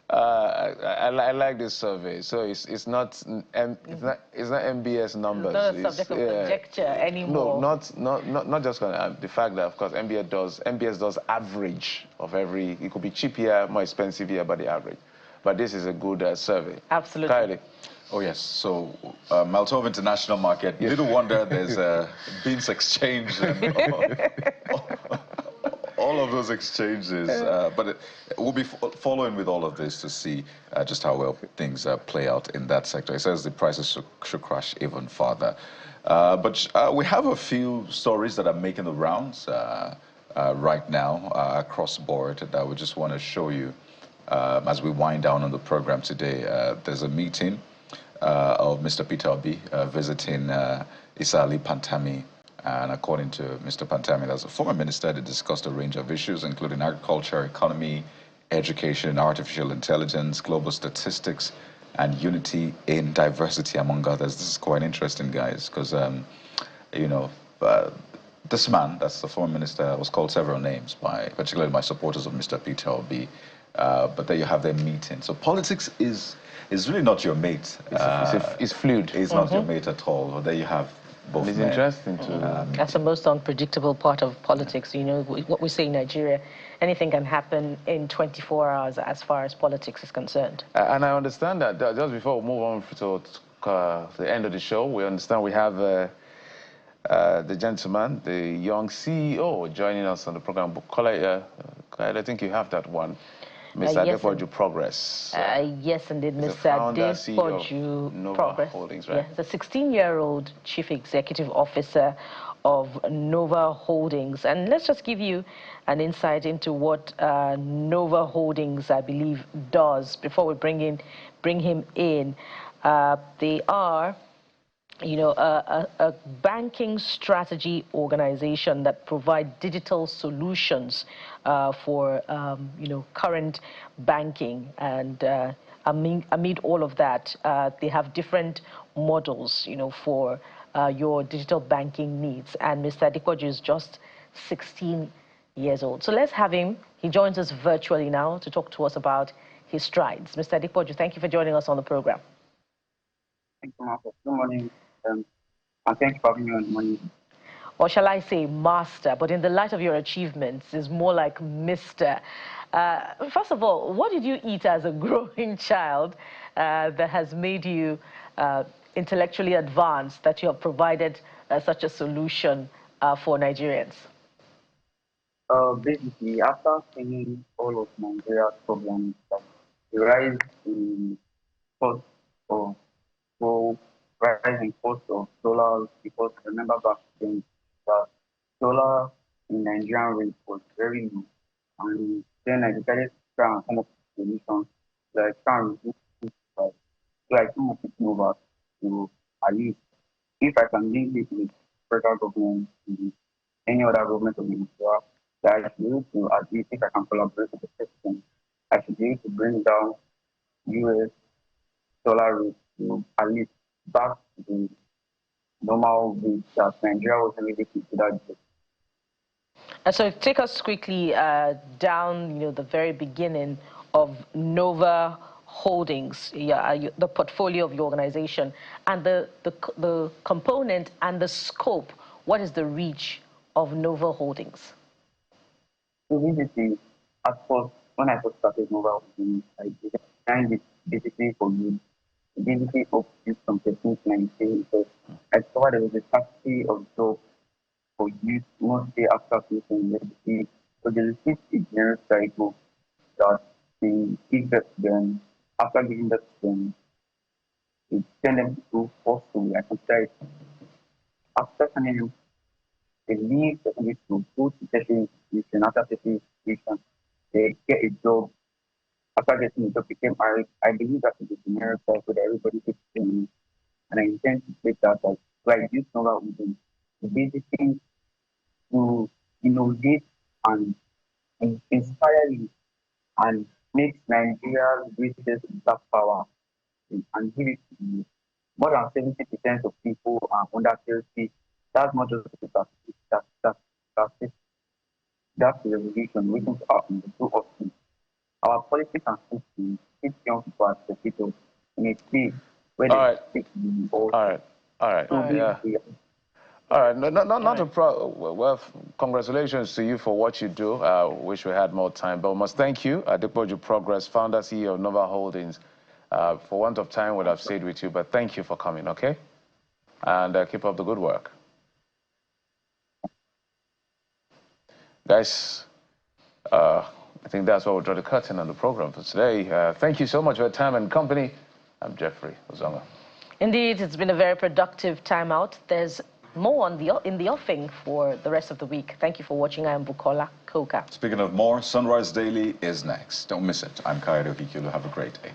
I like this survey. So it's not MBS numbers. It's not a subject of conjecture anymore. No, not just the fact that of course MBS does average of every. It could be cheaper, more expensive here, but the average. But this is a good survey. Absolutely. Kylie. Oh, yes. So, Maltov International Market, yes. Little wonder there's beans exchange and all of those exchanges. But we'll be following with all of this to see just how well things play out in that sector. It says the prices should crash even further. But we have a few stories that are making the rounds right now across the board that we just want to show you as we wind down on the program today. There's a meeting of Mr. Peter Obi visiting Isa Ali Pantami. And according to Mr. Pantami, as a former minister, they discussed a range of issues, including agriculture, economy, education, artificial intelligence, global statistics, and unity in diversity, among others. This is quite interesting, guys, because, you know, this man, that's the former minister, was called several names, particularly by supporters of Mr. Peter Obi. But there you have their meeting. So politics is really not your mate. It's fluid. It's not your mate at all. Well, there you have both It's men. interesting to... That's the most unpredictable part of politics. You know, what we say in Nigeria, anything can happen in 24 hours as far as politics is concerned. And I understand that, just before we move on to the end of the show, we understand we have the gentleman, the young CEO, joining us on the program. I think you have that one. Mr. Yes, Adepoju Progress. Yes, indeed, Mr. Adepoju Progress. Holdings, right? Yeah, the 16-year-old chief executive officer of Nova Holdings. And let's just give you an insight into what Nova Holdings, I believe, does before we bring him in. They are, you know, a banking strategy organization that provide digital solutions for, you know, current banking. And amid all of that, they have different models, you know, for your digital banking needs. And Mr. Adepoju is just 16 years old. So let's have him. He joins us virtually now to talk to us about his strides. Mr. Adepoju, thank you for joining us on the program. Thank you, Marco. Good morning. And thank you for having me on the morning. Or shall I say master, but in the light of your achievements, is more like Mr. First of all, what did you eat as a growing child that has made you intellectually advanced, that you have provided such a solution for Nigerians? Basically, after seeing all of Nigeria's problems, like the rise in cost of rising cost of solar, because remember back then that solar in Nigerian rate was very low. And then I decided to try and come up with a solution that I can reduce this price. So I came up with Nova to at least, if I can link it with federal government, any other government of Nigeria, that I should be able to, at least if I can collaborate with the system, I should be able to bring down US solar rates to at least back to the normal rate that Nigeria was really considered. And so take us quickly down, you know, the very beginning of Nova Holdings, the portfolio of your organization, and the component and the scope. What is the reach of Nova Holdings? So basically, at first, when I first started Nova Holdings, I designed it basically for you. Basically, up to from 13 to 19, because I saw there was a scarcity of jobs for youth mostly after finishing university. So there is a generic cycle that they give birth to them. After giving birth to them, they send them to school forcefully. I consider it. After sending them, they leave secondary school, go to tertiary institution. After tertiary institution, they get a job. After getting a job, became married. I believe that is a generic cycle that everybody takes in. And I intend to take that as like this Nova Holdings, basically to innovate and inspire you and make Nigeria's greatest black power thing and give it to you. More than 70% of people are under 30. That's not just that's the revolution waiting to happen. The two options. Our politics and system keep young people as spectators in a state where All right. they speak all right. So Yeah. All right. Not a problem. Well, congratulations to you for what you do. Wish we had more time, but we must thank you, Adepoju Progress, founder, CEO of Nova Holdings. For want of time, would have stayed with you, but thank you for coming, okay? And keep up the good work. Guys, I think that's where we'll draw the curtain on the program for today. Thank you so much for your time and company. I'm Jeffrey Ozonga. Indeed, it's been a very productive time out. There's more in the offing for the rest of the week. Thank you for watching. I am Bukola Koka. Speaking of more, Sunrise Daily is next. Don't miss it. I'm Kayode Okikulu. Have a great day.